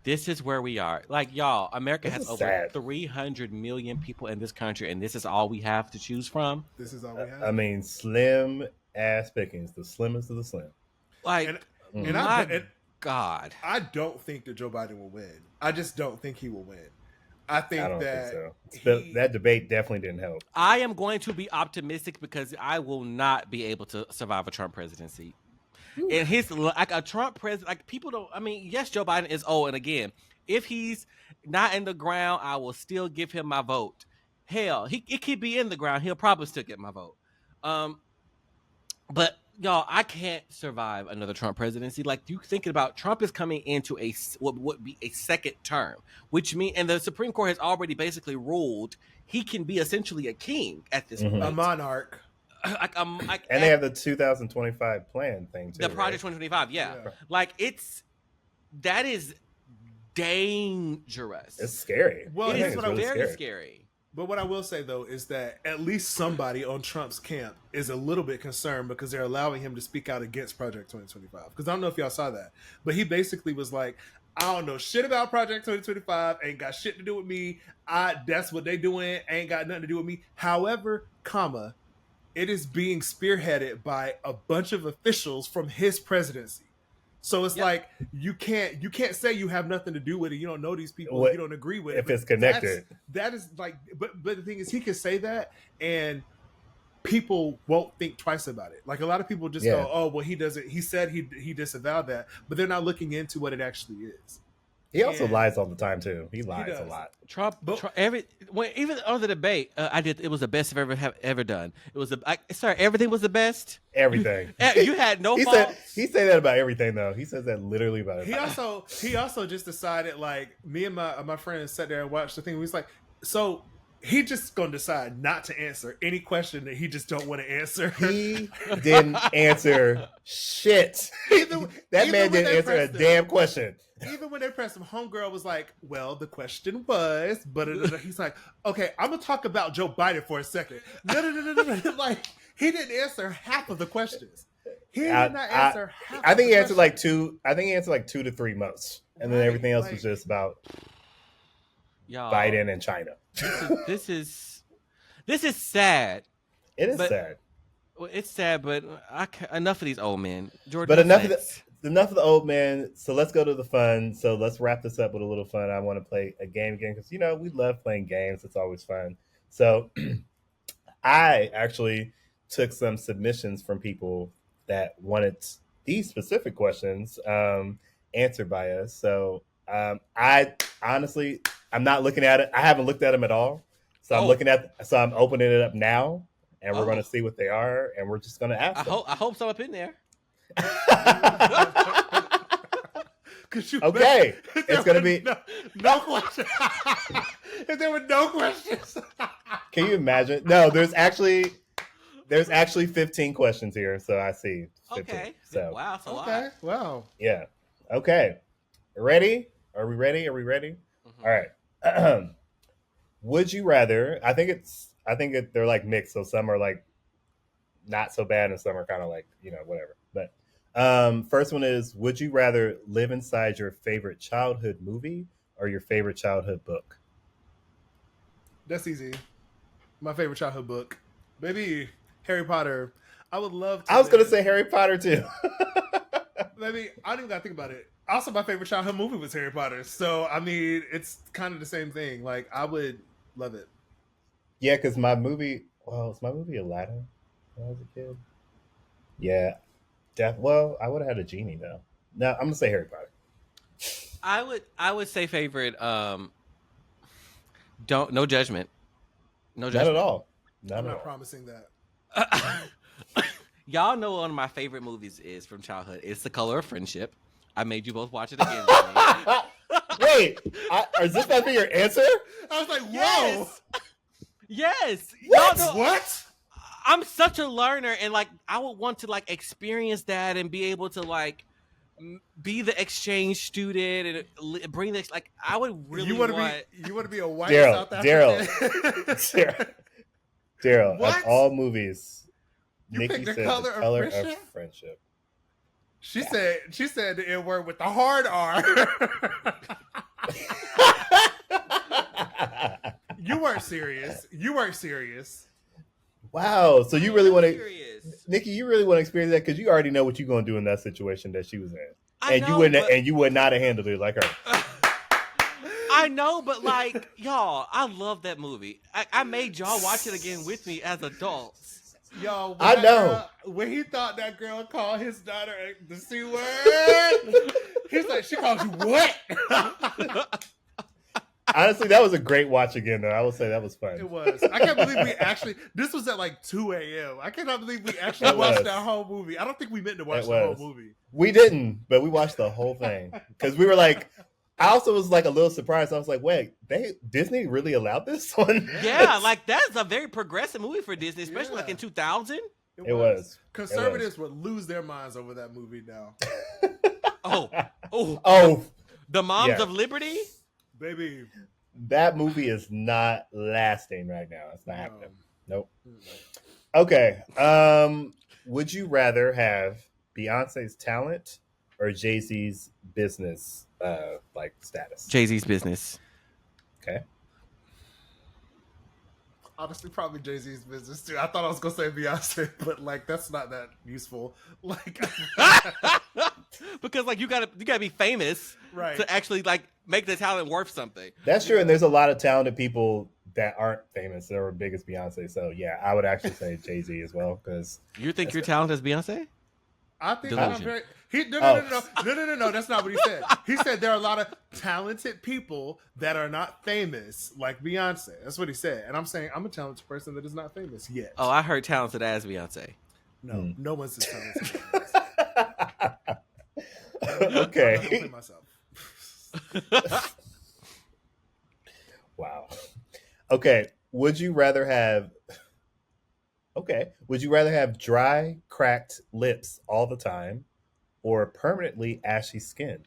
this is where we are. Like, y'all, America has over 300 million people in this country, and this is all we have to choose from. This is all we have. I mean, slim ass pickings, the slimmest of the slim. Like, God. I don't think that Joe Biden will win. I just don't think he will win. I don't think so. That debate definitely didn't help. I am going to be optimistic because I will not be able to survive a Trump presidency. And his, like, a Trump president, like, people don't, I mean, yes, Joe Biden is old. And again, if he's not in the ground, I will still give him my vote. Hell, it could be in the ground. He'll probably still get my vote. But y'all, I can't survive another Trump presidency. Like, you thinking about Trump is coming into what would be a second term, which means, and the Supreme Court has already basically ruled he can be essentially a king at this point. A monarch. And they have the 2025 plan thing too. The Project 2025, yeah. Like, that is dangerous. It's scary. Well, it is very scary. But what I will say, though, is that at least somebody on Trump's camp is a little bit concerned because they're allowing him to speak out against Project 2025. Because I don't know if y'all saw that, but he basically was like, I don't know shit about Project 2025. Ain't got shit to do with me. That's what they doing. Ain't got nothing to do with me. However, it is being spearheaded by a bunch of officials from his presidency. So it's Yep. like you can't say you have nothing to do with it. You don't know these people. What You don't agree with if it. it's connected? That is like, but the thing is, he can say that, and people won't think twice about it. Like a lot of people just Yeah. go, "Oh, well, he doesn't." He said he disavowed that, but they're not looking into what it actually is. He also And lies all the time too. He lies a does. lot. Trump, But even on the debate, I did. It was the best I've ever done. It was sorry, everything was the best. Everything. You had no he fault. he say that about everything though. He says that literally about he everything. also just decided, like, me and my friends sat there and watched the thing. We was like, so he just gonna decide not to answer any question that he just don't want to answer. He didn't answer shit. That man didn't answer a damn question. Even when they pressed him, homegirl was like, well, the question was, but he's like, okay, I'm gonna talk about Joe Biden for a second. No. Like, he didn't answer half of the questions. He did not answer half. I think he answered like two. I think he answered like 2 to 3 most, and then everything else was just about Biden and China. This is sad. It is sad. Well, it's sad, but enough of these old men, Jordan. But enough of the old man. So let's go to the fun. So let's wrap this up with a little fun. I want to play a game again because we love playing games. It's always fun. So I actually took some submissions from people that wanted these specific questions answered by us. So I honestly, I'm not looking at it. I haven't looked at them at all. So I'm opening it up now, and we're going to see what they are, and we're just going to ask. I hope some up in there. Okay, it's going to be no questions. If there were no questions, can you imagine? No, there's actually 15 questions here, so I see 15. Okay. So wow, that's a okay, wow. Yeah. Okay. Ready? Are we ready? Mm-hmm. All right. Would you rather? They're like mixed, so some are like not so bad, and some are kind of like whatever. But first one is: would you rather live inside your favorite childhood movie or your favorite childhood book? That's easy. My favorite childhood book, maybe Harry Potter. I would love to. I was gonna say Harry Potter too. Maybe I don't even gotta think about it. Also, my favorite childhood movie was Harry Potter. So I mean, it's kind of the same thing. Like, I would love it. Yeah, because my movie. Well, it's my movie Aladdin when I was a kid. Yeah. Well, I would have had a genie though. No, I'm gonna say Harry Potter. I would say favorite. No judgment. No Not judgment at all. I'm not promising that. Y'all know one of my favorite movies is from childhood. It's The Color of Friendship. I made you both watch it again with me. Wait, is this going to be your answer? I was like, whoa. Yes. What? Y'all know, what? I'm such a learner, and like I would want to like experience that and be able to like be the exchange student and bring this. Like I would really you want to be a white Darrell, South African. Darrell, What? of all movies, You Nickie picked The said Color The of Color of Friendship? Friendship. She said the N word with the hard R. You weren't serious. Wow, so you really want to, serious. Nickie? You really want to experience that because you already know what you're going to do in that situation that she was in, And you would not have handled it like her. I know, but like y'all, I love that movie. I made y'all watch it again with me as adults. Yo, I know. When he thought that girl called his daughter the C word, he's like, she called you what? Honestly, that was a great watch again, though. I will say that was fun. It was. I can't believe we actually. This was at like 2 a.m. I cannot believe we actually watched that whole movie. I don't think we meant to watch the whole movie. We didn't, but we watched the whole thing because we were like. I also was like a little surprised. I was like, "Wait, Disney really allowed this one?" Yeah, like that's a very progressive movie for Disney, especially like in 2000. It was. Conservatives would lose their minds over that movie now. Oh! The Moms of Liberty, baby. That movie is not lasting right now. It's not happening. Nope. Okay. Would you rather have Beyonce's talent or Jay-Z's business status? Jay-Z's business. Okay. Honestly, probably Jay-Z's business too. I thought I was gonna say Beyonce, but like that's not that useful. Like, Because like you gotta be famous right? to actually like make the talent worth something. That's true, and there's a lot of talented people that aren't famous that are big as Beyonce. So yeah, I would actually say Jay-Z as well because You think your talent is Beyonce? I think Delusion. I'm very. No. That's not what he said. He said there are a lot of talented people that are not famous, like Beyonce. That's what he said. And I'm saying I'm a talented person that is not famous yet. Oh, I heard talented as Beyonce. No, no one's as talented as Beyonce. Okay. I'm not gonna play myself. Wow. Okay. Would you rather have dry, cracked lips all the time or permanently ashy skin?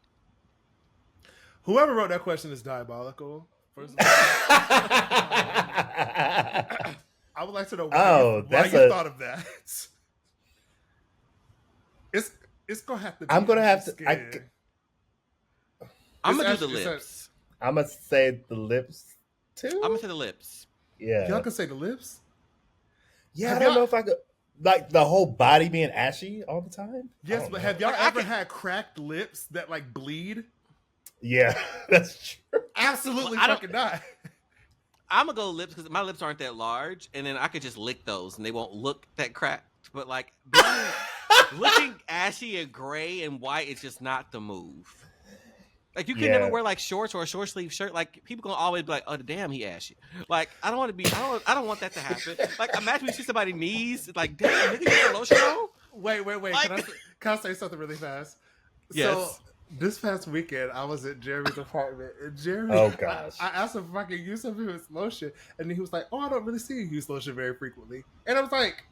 Whoever wrote that question is diabolical. First of all, I would like to know why you thought of that. It's gonna have to be. I'm gonna have to. I'm gonna do the lips. I'm gonna say the lips too. I'm gonna say the lips. Yeah. Y'all can say the lips. Yeah, I don't know if I could like the whole body being ashy all the time. Yes, but have y'all ever had cracked lips that like bleed? Yeah, that's true. Absolutely fucking not. I'm gonna go lips because my lips aren't that large, and then I could just lick those, and they won't look that cracked. But like looking ashy and gray and white is just not the move. Like you can never wear like shorts or a short sleeve shirt. Like people gonna always be like, "Oh damn, he ashy." Like I don't want to be. I don't want that to happen. Like imagine you see somebody's knees. Like damn, nigga, you got lotion on? Wait. Like, Can I say something really fast? Yes. So this past weekend, I was at Jeremy's apartment, and Jeremy, oh gosh, I asked him if I could use some of his lotion, and he was like, "Oh, I don't really see you use lotion very frequently." And I was like,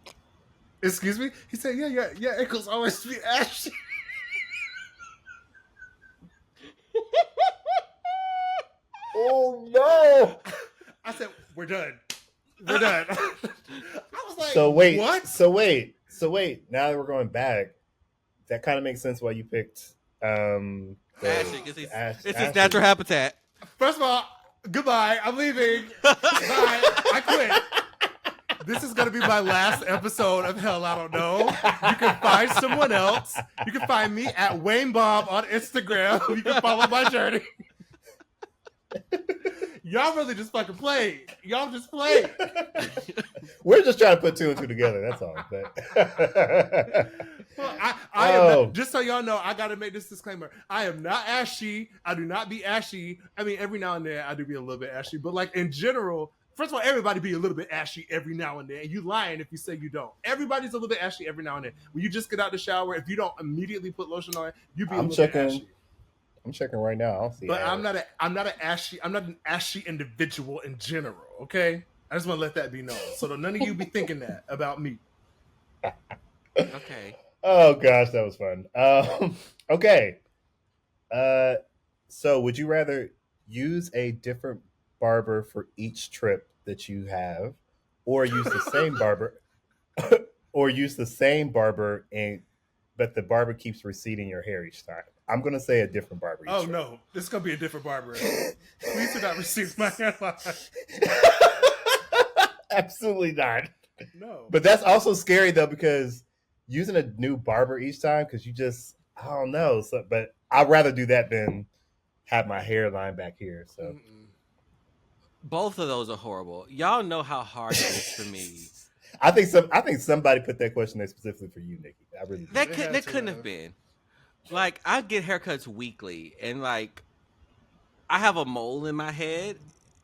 "Excuse me?" He said, "Yeah, ankles always be ashy." Oh no! I said, "We're done. We're done." I was like, So wait, what? So wait. Now that we're going back, that kind of makes sense why you picked ashy because it's ashy. his natural habitat. First of all, goodbye. I'm leaving. Bye. I quit. This is going to be my last episode of Hell I Don't Know. You can find someone else. You can find me at Wayne Bob on Instagram. You can follow my journey. Y'all really just fucking played. Y'all just played. We're just trying to put two and two together. That's all. But Well, I am not, just so y'all know, I got to make this disclaimer. I am not ashy. I do not be ashy. I mean, every now and then I do be a little bit ashy, but like in general, first of all, everybody be a little bit ashy every now and then. And you lying if you say you don't. Everybody's a little bit ashy every now and then. When you just get out the shower, if you don't immediately put lotion on, you be a little bit ashy. I'm checking right now. I don't see. But I'm not an ashy individual in general. Okay, I just want to let that be known, so that none of you be thinking that about me. Okay. Oh gosh, that was fun. Okay. So would you rather use a different barber for each trip that you have, or use the same barber, but the barber keeps receding your hair each time? I'm gonna say a different barber. Oh no, this is gonna be a different barber. Please do not receive my hairline. Absolutely not. No. But that's also scary though, because using a new barber each time, because I don't know. So, but I'd rather do that than have my hairline back here. So both of those are horrible. Y'all know how hard it is for me. I think somebody put that question there specifically for you, Nickie. I really that couldn't have been. Like I get haircuts weekly, and like I have a mole in my head,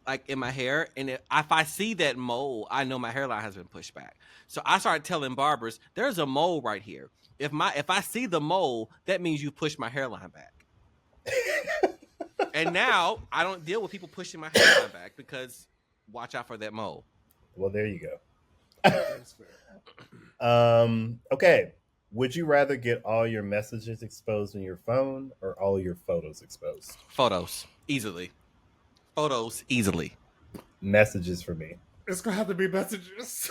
like in my hair, and if I see that mole, I know my hairline has been pushed back. So I started telling barbers, "There's a mole right here. If I see the mole, that means you pushed my hairline back." And now I don't deal with people pushing my hairline back because watch out for that mole. Well, there you go. That's fair. Okay. Would you rather get all your messages exposed on your phone or all your photos exposed? Photos. Easily. Photos. Easily. Messages for me. It's going to have to be messages.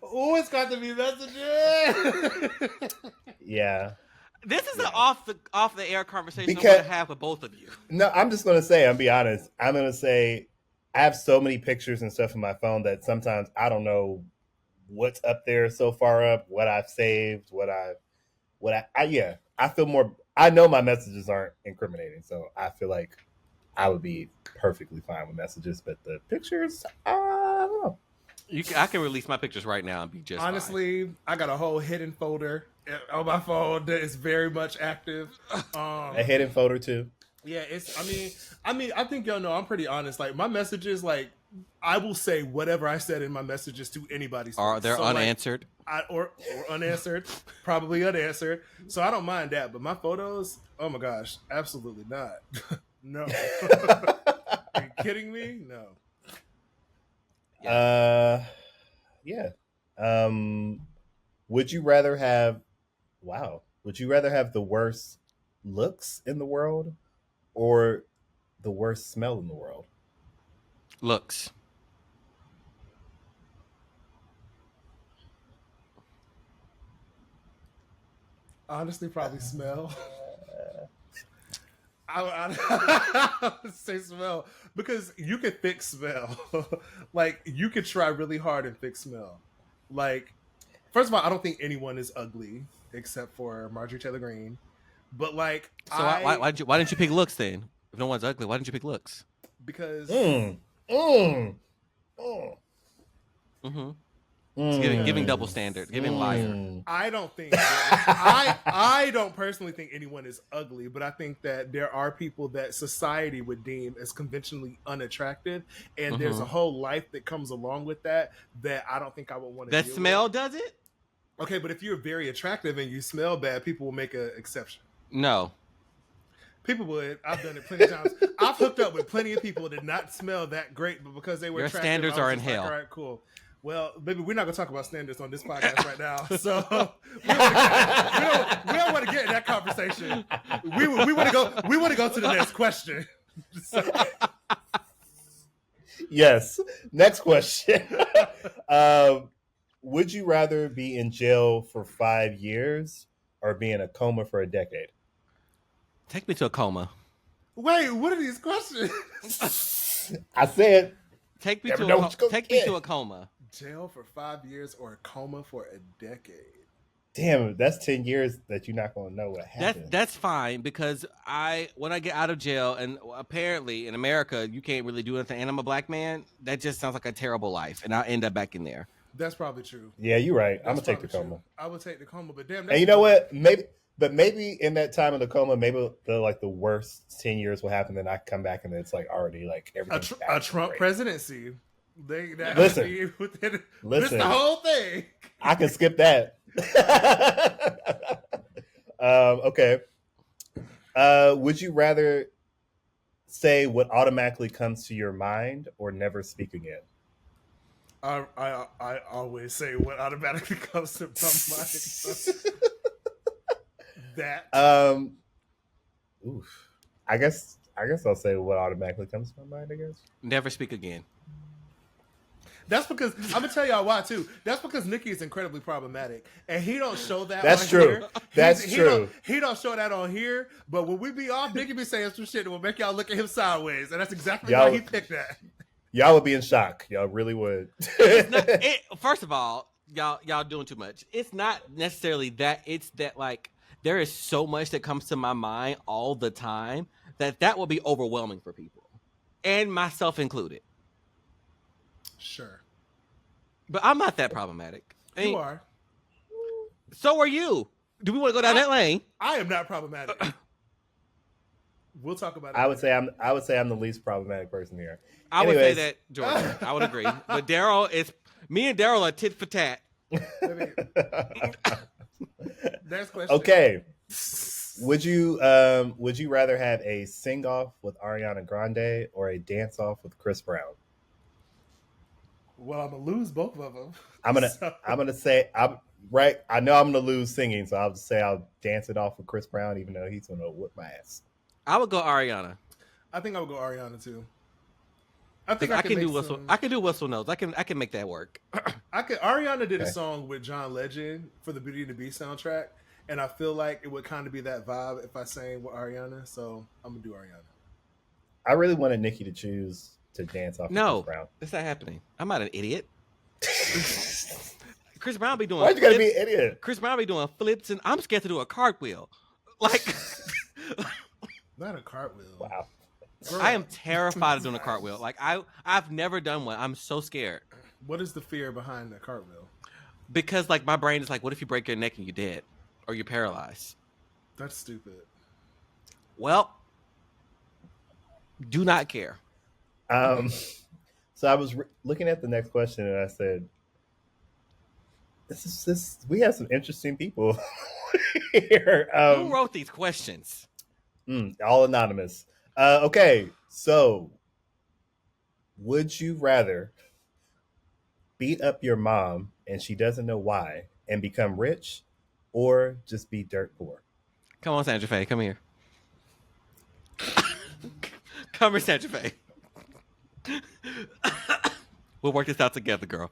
Oh, it's got to be messages. Yeah. This is an off the air conversation I'm going to have with both of you. No, I'm just going to say, I'll be honest. I'm going to say I have so many pictures and stuff in my phone that sometimes I don't know what's up there so far up, what I've saved, yeah. I feel more. I know my messages aren't incriminating, so I feel like I would be perfectly fine with messages, but the pictures, I don't know. I can release my pictures right now and be just fine. Honestly, I got a whole hidden folder on my phone that is very much active. A hidden folder too. Yeah, it's. I think y'all know I'm pretty honest. Like my messages, like I will say whatever I said in my messages to anybody's. Are face. they So, unanswered? or unanswered, probably unanswered. So I don't mind that. But my photos, oh my gosh, absolutely not. No. Are you kidding me? No. Yeah. Would you rather have? Wow. Would you rather have the worst looks in the world or the worst smell in the world? Looks. Honestly, probably smell. I would say smell because you can fix smell. Like you could try really hard and fix smell. Like first of all, I don't think anyone is ugly except for Marjorie Taylor Greene. But like So why didn't you pick looks then? If no one's ugly, why didn't you pick looks? because Mm, mm, mm, Mm-hmm. It's giving mm, double standard, giving liar. mm. I don't think I don't personally think anyone is ugly, but I think that there are people that society would deem as conventionally unattractive, and there's a whole life that comes along with that I don't think I would want to. That deal smell with. does it? Okay, but if you're very attractive and you smell bad, people will make an exception. No. People would. I've done it plenty of times. I've hooked up with plenty of people that did not smell that great, but because they were Your attractive, standards I was are in just like, hell. all right, cool. Well, baby, we're not gonna talk about standards on this podcast right now, so we don't want to get in that conversation. We want to go to the next question. So, Yes. Next question. Would you rather be in jail for 5 years or be in a coma for a decade? Take me to a coma. wait, what are these questions? I said, Take me Never to know a what you're gonna take me get. to a coma. Jail for 5 years or a coma for a decade? damn, that's 10 years that you're not going to know what happened. That's fine because when I get out of jail, and apparently in America you can't really do anything, and I'm a black man, that just sounds like a terrible life, and I'll end up back in there. That's probably true. Yeah, you're right. I'm That's going to take the probably coma. true. I would take the coma, but damn. And you know what? Maybe in that time of the coma, maybe the worst 10 years will happen. Then I come back and it's like already like everything. A Trump presidency. Listen. This the whole thing. I can skip that. Okay. Would you rather say what automatically comes to your mind or never speak again? I always say what automatically comes to my mind. So that. Oof. I guess I'll say what automatically comes to my mind. I guess Never speak again. That's because I'm gonna tell y'all why too. That's because Nickie is incredibly problematic, and he don't show that. That's on true. Here. That's true. He don't show that on here. But when we be off, Nickie be saying some shit that will make y'all look at him sideways, and that's exactly why he picked that. Y'all would be in shock. Y'all really would. First of all, y'all doing too much. It's not necessarily that. It's that like there is so much that comes to my mind all the time that will be overwhelming for people, and myself included. Sure. But I'm not that problematic. You are. So are you. Do we want to go down that lane? I am not problematic. We'll talk about it. I would say I'm the least problematic person here. I would say that, George. I would agree. But Darrell me and Darrell are tit for tat. Next question. Okay. Would you rather have a sing off with Ariana Grande or a dance off with Chris Brown? Well, I'm gonna lose both of them. I'm gonna say right. I know I'm gonna lose singing, so I'll just say I'll dance it off with Chris Brown, even though he's gonna whip my ass. I would go Ariana. I think I would go Ariana too. I think I can do whistle. I can do whistle notes. I can make that work. Ariana did a song with John Legend for the Beauty and the Beast soundtrack, and I feel like it would kind of be that vibe if I sang with Ariana. So I'm gonna do Ariana. I really wanted Nickie to choose to dance off of Chris No, Brown? that's not happening. I'm not an idiot. Chris Brown be doing Why'd you gotta be flips. an idiot? Chris Brown be doing flips, and I'm scared to do a cartwheel. Like, Not a cartwheel. Wow. Girl, I am terrified of doing a cartwheel. Like, I've never done one. I'm so scared What is the fear behind the cartwheel? because like my brain is like, what if you break your neck and you're dead or you're paralyzed? That's stupid. Well, do not care. So I was looking at the next question and I said, this. We have some interesting people here. Who wrote these questions? All anonymous. Okay, so would you rather beat up your mom and she doesn't know why and become rich, or just be dirt poor? Come on, Sandra Faye, come here. Come here, Sandra Faye. We'll work this out together, girl.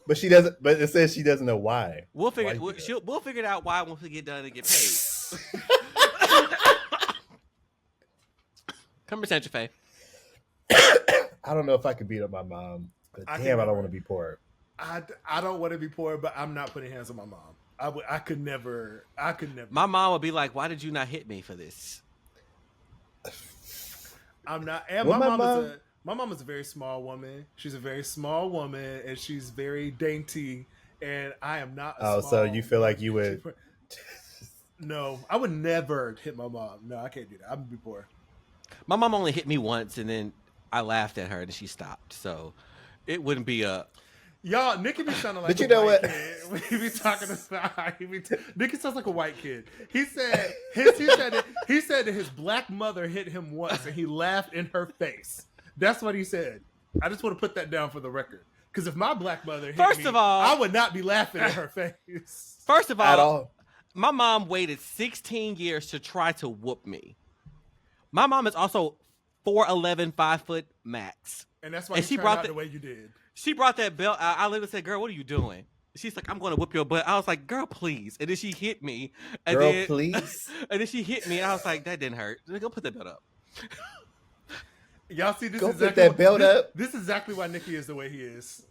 But she doesn't. But it says she doesn't know why. We'll figure. Why you do We'll figure it out why once we get done and get paid. Come here, Sandra Faye. I don't know if I could beat up my mom, but I damn, I can don't want to be poor. I don't want to be poor, but I'm not putting hands on my mom. I could never. My mom would be like, "Why did you not hit me for this?" I'm not. And Well, my mom is a very small woman. She's a very small woman, and she's very dainty. And I am not. So you feel like you would? No, I would never hit my mom. No, I can't do that. I'm gonna be poor. My mom only hit me once, and then I laughed at her, and she stopped. So it wouldn't be a. Y'all, Nickie be sounding like But you a know white what? kid. When he be talking about, Nickie sounds like a white kid. He said that his black mother hit him once, and he laughed in her face. That's what he said. I just want to put that down for the record. Because if my black mother hit First me, of all- I would not be laughing in her face. First of At all, all? my mom waited 16 years to try to whoop me. My mom is also 4'11", 5 foot max. And that's why And you she turned brought out the- the way you did. She brought that belt out. I literally said, "Girl, what are you doing?" She's like, "I'm going to whoop your butt." I was like, "Girl, please." And then she hit me. And Girl, then, please. And then she hit me, and I was like, "That didn't hurt. Go put that belt up." Y'all see this Go is put exactly that belt up. This is exactly why Nickie is the way he is.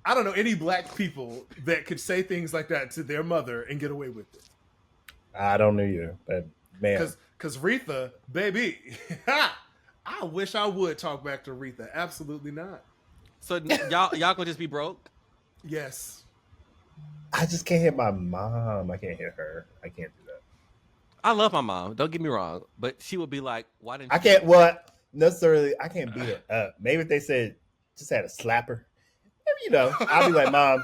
I don't know any black people that could say things like that to their mother and get away with it. I don't know you, but man, Because Retha, baby, I wish I would talk back to Retha. Absolutely not. So y'all gonna just be broke? Yes. I just can't hit my mom. I can't hit her. I can't do that. I love my mom. Don't get me wrong, but she would be like, "Why didn't I you-" can't. Well, necessarily, I can't beat her up. Maybe if they said just had a slapper, maybe I'll be like, Mom.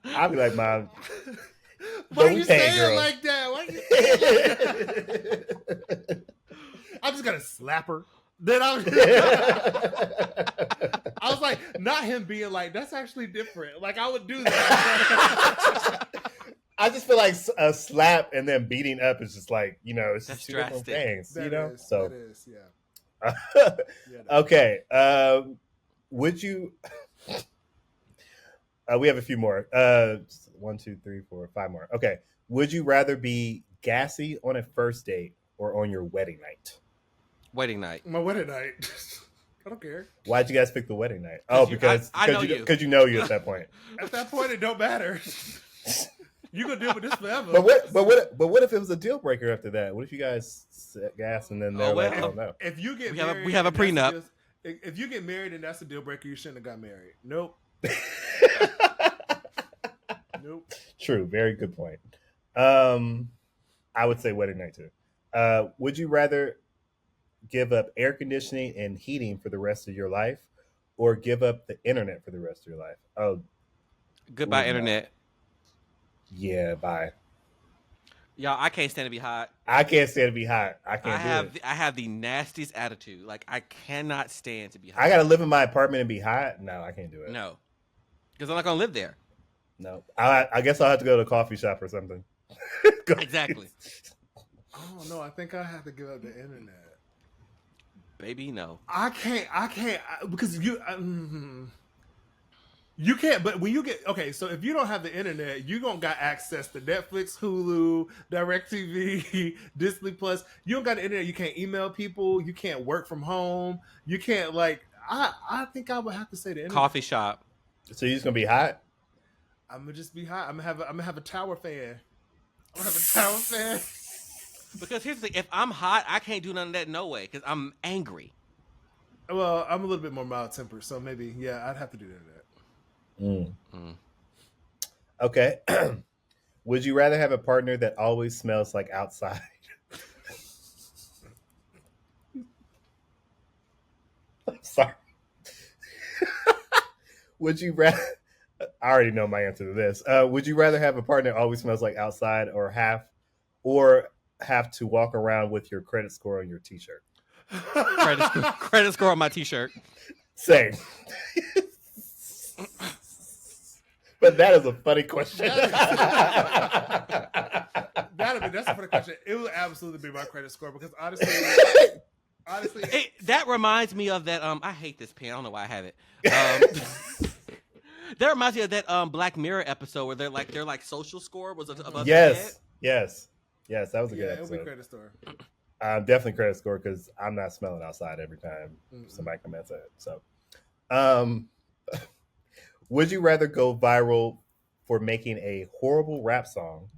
I'll be like, Mom. Why But we you paying, say girl. it like that? Why you say it like that? I just got to slap her. Then I was like, not him being like, that's actually different. Like, I would do that. I just feel like a slap and then beating up is just like, it's That's just two different drastic. things, That So, is, yeah. Yeah, okay. Would you? We have a few more. 1, 2, 3, 4, 5 more. Okay. Would you rather be gassy on a first date or on your wedding night? Wedding night. My wedding night. I don't care. Why'd you guys pick the wedding night? Oh, because I know you. because you know you at that point. At that point, it don't matter. You gonna deal with this forever. But what if it was a deal breaker after that? What if you guys set gas and then they're like, well. oh no? If you get We have a- married, we have a and that's prenup. deal- If you get married and that's a deal breaker, you shouldn't have got married. Nope. Nope. True, very good point. I would say wedding night too. Would you rather give up air conditioning and heating for the rest of your life, or give up the internet for the rest of your life? Oh, Goodbye, Ooh, no. internet. yeah, bye. Y'all, I can't stand to be hot. I can't stand to be hot. I can't do it. I have the nastiest attitude. Like, I cannot stand to be hot. I gotta live in my apartment and be hot. No, I can't do it. No, because I'm not gonna live there. No. I guess I'll have to go to a coffee shop or something. Exactly. Oh no, I think I have to give up the internet. Baby, no. I can't because you You can't, but when you get okay, so if you don't have the internet, you don't got access to Netflix, Hulu, DirecTV, Disney Plus. You don't got the internet. You can't email people. You can't work from home. You can't like. I think I would have to say the internet. Coffee shop. So you're just gonna be hot? I'm gonna just be hot. I'm gonna have a tower fan. I'm gonna have a tower fan. Because here's the thing: if I'm hot, I can't do none of that no way because I'm angry. Well, I'm a little bit more mild tempered, so maybe I'd have to do that. Okay. Would you rather have a partner that always smells like outside? I'm sorry. Would you rather? I already know my answer to this. Would you rather have a partner that always smells like outside, or have to walk around with your credit score on your T-shirt? Credit score on my T-shirt. Same. But that is a funny question. That's a funny question. It would absolutely be my credit score because honestly, that reminds me of that. I hate this pen. I don't know why I have it. That reminds me of that Black Mirror episode where they're like social score was above their head. Yes, that was a good episode. It'll be credit score. Definitely credit score because I'm not smelling outside every time somebody comes outside. So, would you rather go viral for making a horrible rap song,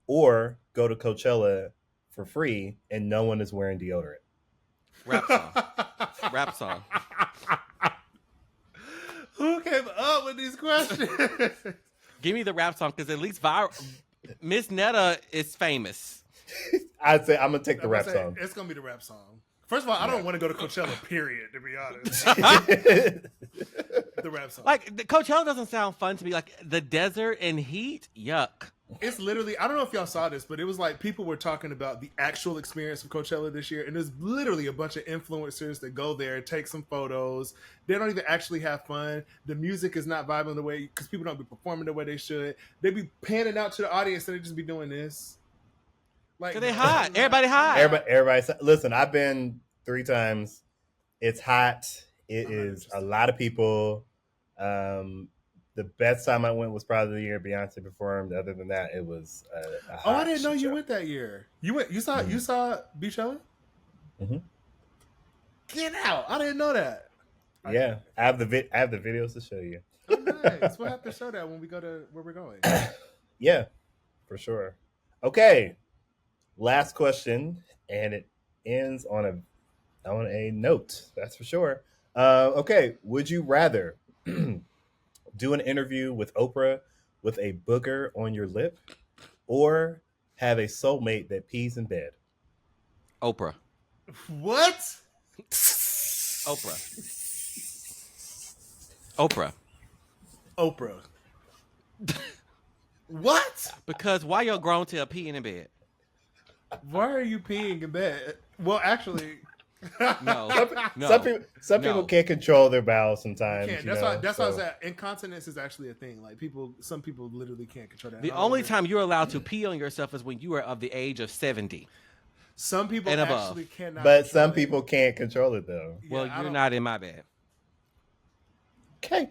or go to Coachella for free and no one is wearing deodorant? Rap song. Who came up with these questions? Give me the rap song because at least Miss Netta is famous. I'd say I'm gonna take the rap song. It's gonna be the rap song. First of all, I don't want to go to Coachella. Period. To be honest, the rap song. Like Coachella doesn't sound fun to me. Like the desert and heat. Yuck. It's literally, I don't know if y'all saw this, but it was like people were talking about the actual experience of Coachella this year. And there's literally a bunch of influencers that go there, take some photos. They don't even actually have fun. The music is not vibing the way, because people don't be performing the way they should. They be panning out to the audience and they just be doing this. Like, they hot. Everybody hot. Everybody. Listen, I've been 3 times. It's hot. It is a lot of people. The best time I went was probably the year Beyonce performed. Other than that, it was a hot I didn't know you show. went that year. You went. You saw Beachella? Mm-hmm. Get out! I didn't know that. Yeah, I have the videos to show you. Oh, nice. We'll have to show that when we go to where we're going. Yeah, for sure. Okay, last question, and it ends on a note. That's for sure. Okay, would you rather do an interview with Oprah with a booger on your lip, or have a soulmate that pees in bed? Oprah. What? Oprah. What? Because why you're grown to peeing in bed? Why are you peeing in bed? Well, actually, no. Some people can't control their bowels sometimes. That's why I was at. Incontinence is actually a thing. Like some people literally can't control that. The only time you're allowed to pee on yourself is when you are of the age of 70. Some people and above. actually cannot. But some people can't control it though. Yeah, well, you're not in my bed. Okay.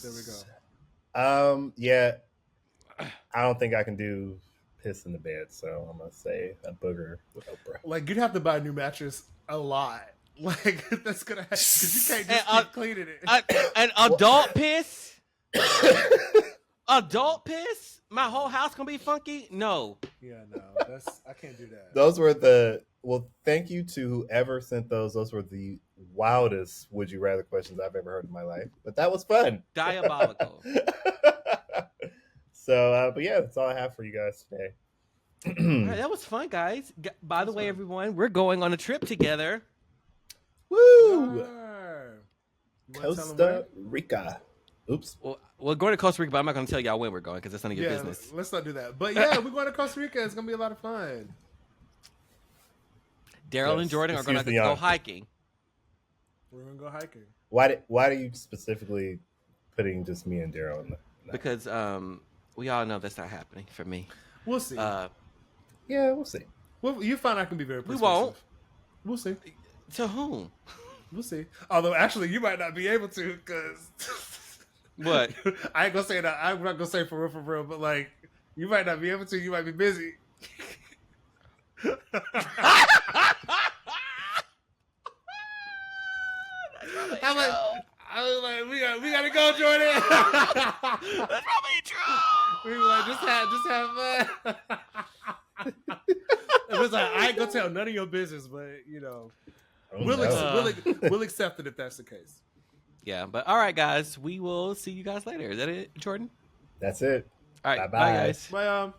There we go. Yeah. I don't think I can do piss in the bed, so I'm gonna say a booger with Oprah. Like you'd have to buy a new mattress a lot. Like that's gonna happen because you can't just keep cleaning it. An adult piss? Adult piss? My whole house gonna be funky? No. Yeah, no. I can't do that. Those were thank you to whoever sent those. Those were the wildest would you rather questions I've ever heard in my life. But that was fun. Diabolical. So, but yeah, that's all I have for you guys today. All right, that was fun, guys. By the way, everyone, we're going on a trip together. Woo! Costa Rica. Oops. Well, we're going to Costa Rica, but I'm not going to tell y'all when we're going because that's none of your business. Let's not do that. But yeah, we're going to Costa Rica. It's going to be a lot of fun. Darrell and Jordan are going to go hiking. We're going to go hiking. Why are you specifically putting just me and Darrell in the because we all know that's not happening for me. We'll see. Yeah, we'll see. Well, you find I can be very persuasive. We won't. We'll see. To whom? We'll see. Although, actually, you might not be able to because What? I ain't gonna say that. I'm not gonna say for real, but like, you might not be able to. You might be busy. I was like, we gotta go, Jordan. That's probably true. We were like, just have fun. It was like, I ain't gonna tell none of your business, but you know, we'll accept it if that's the case. Yeah, but all right, guys, we will see you guys later. Is that it, Jordan? That's it. All right, Bye-bye. bye guys. Bye.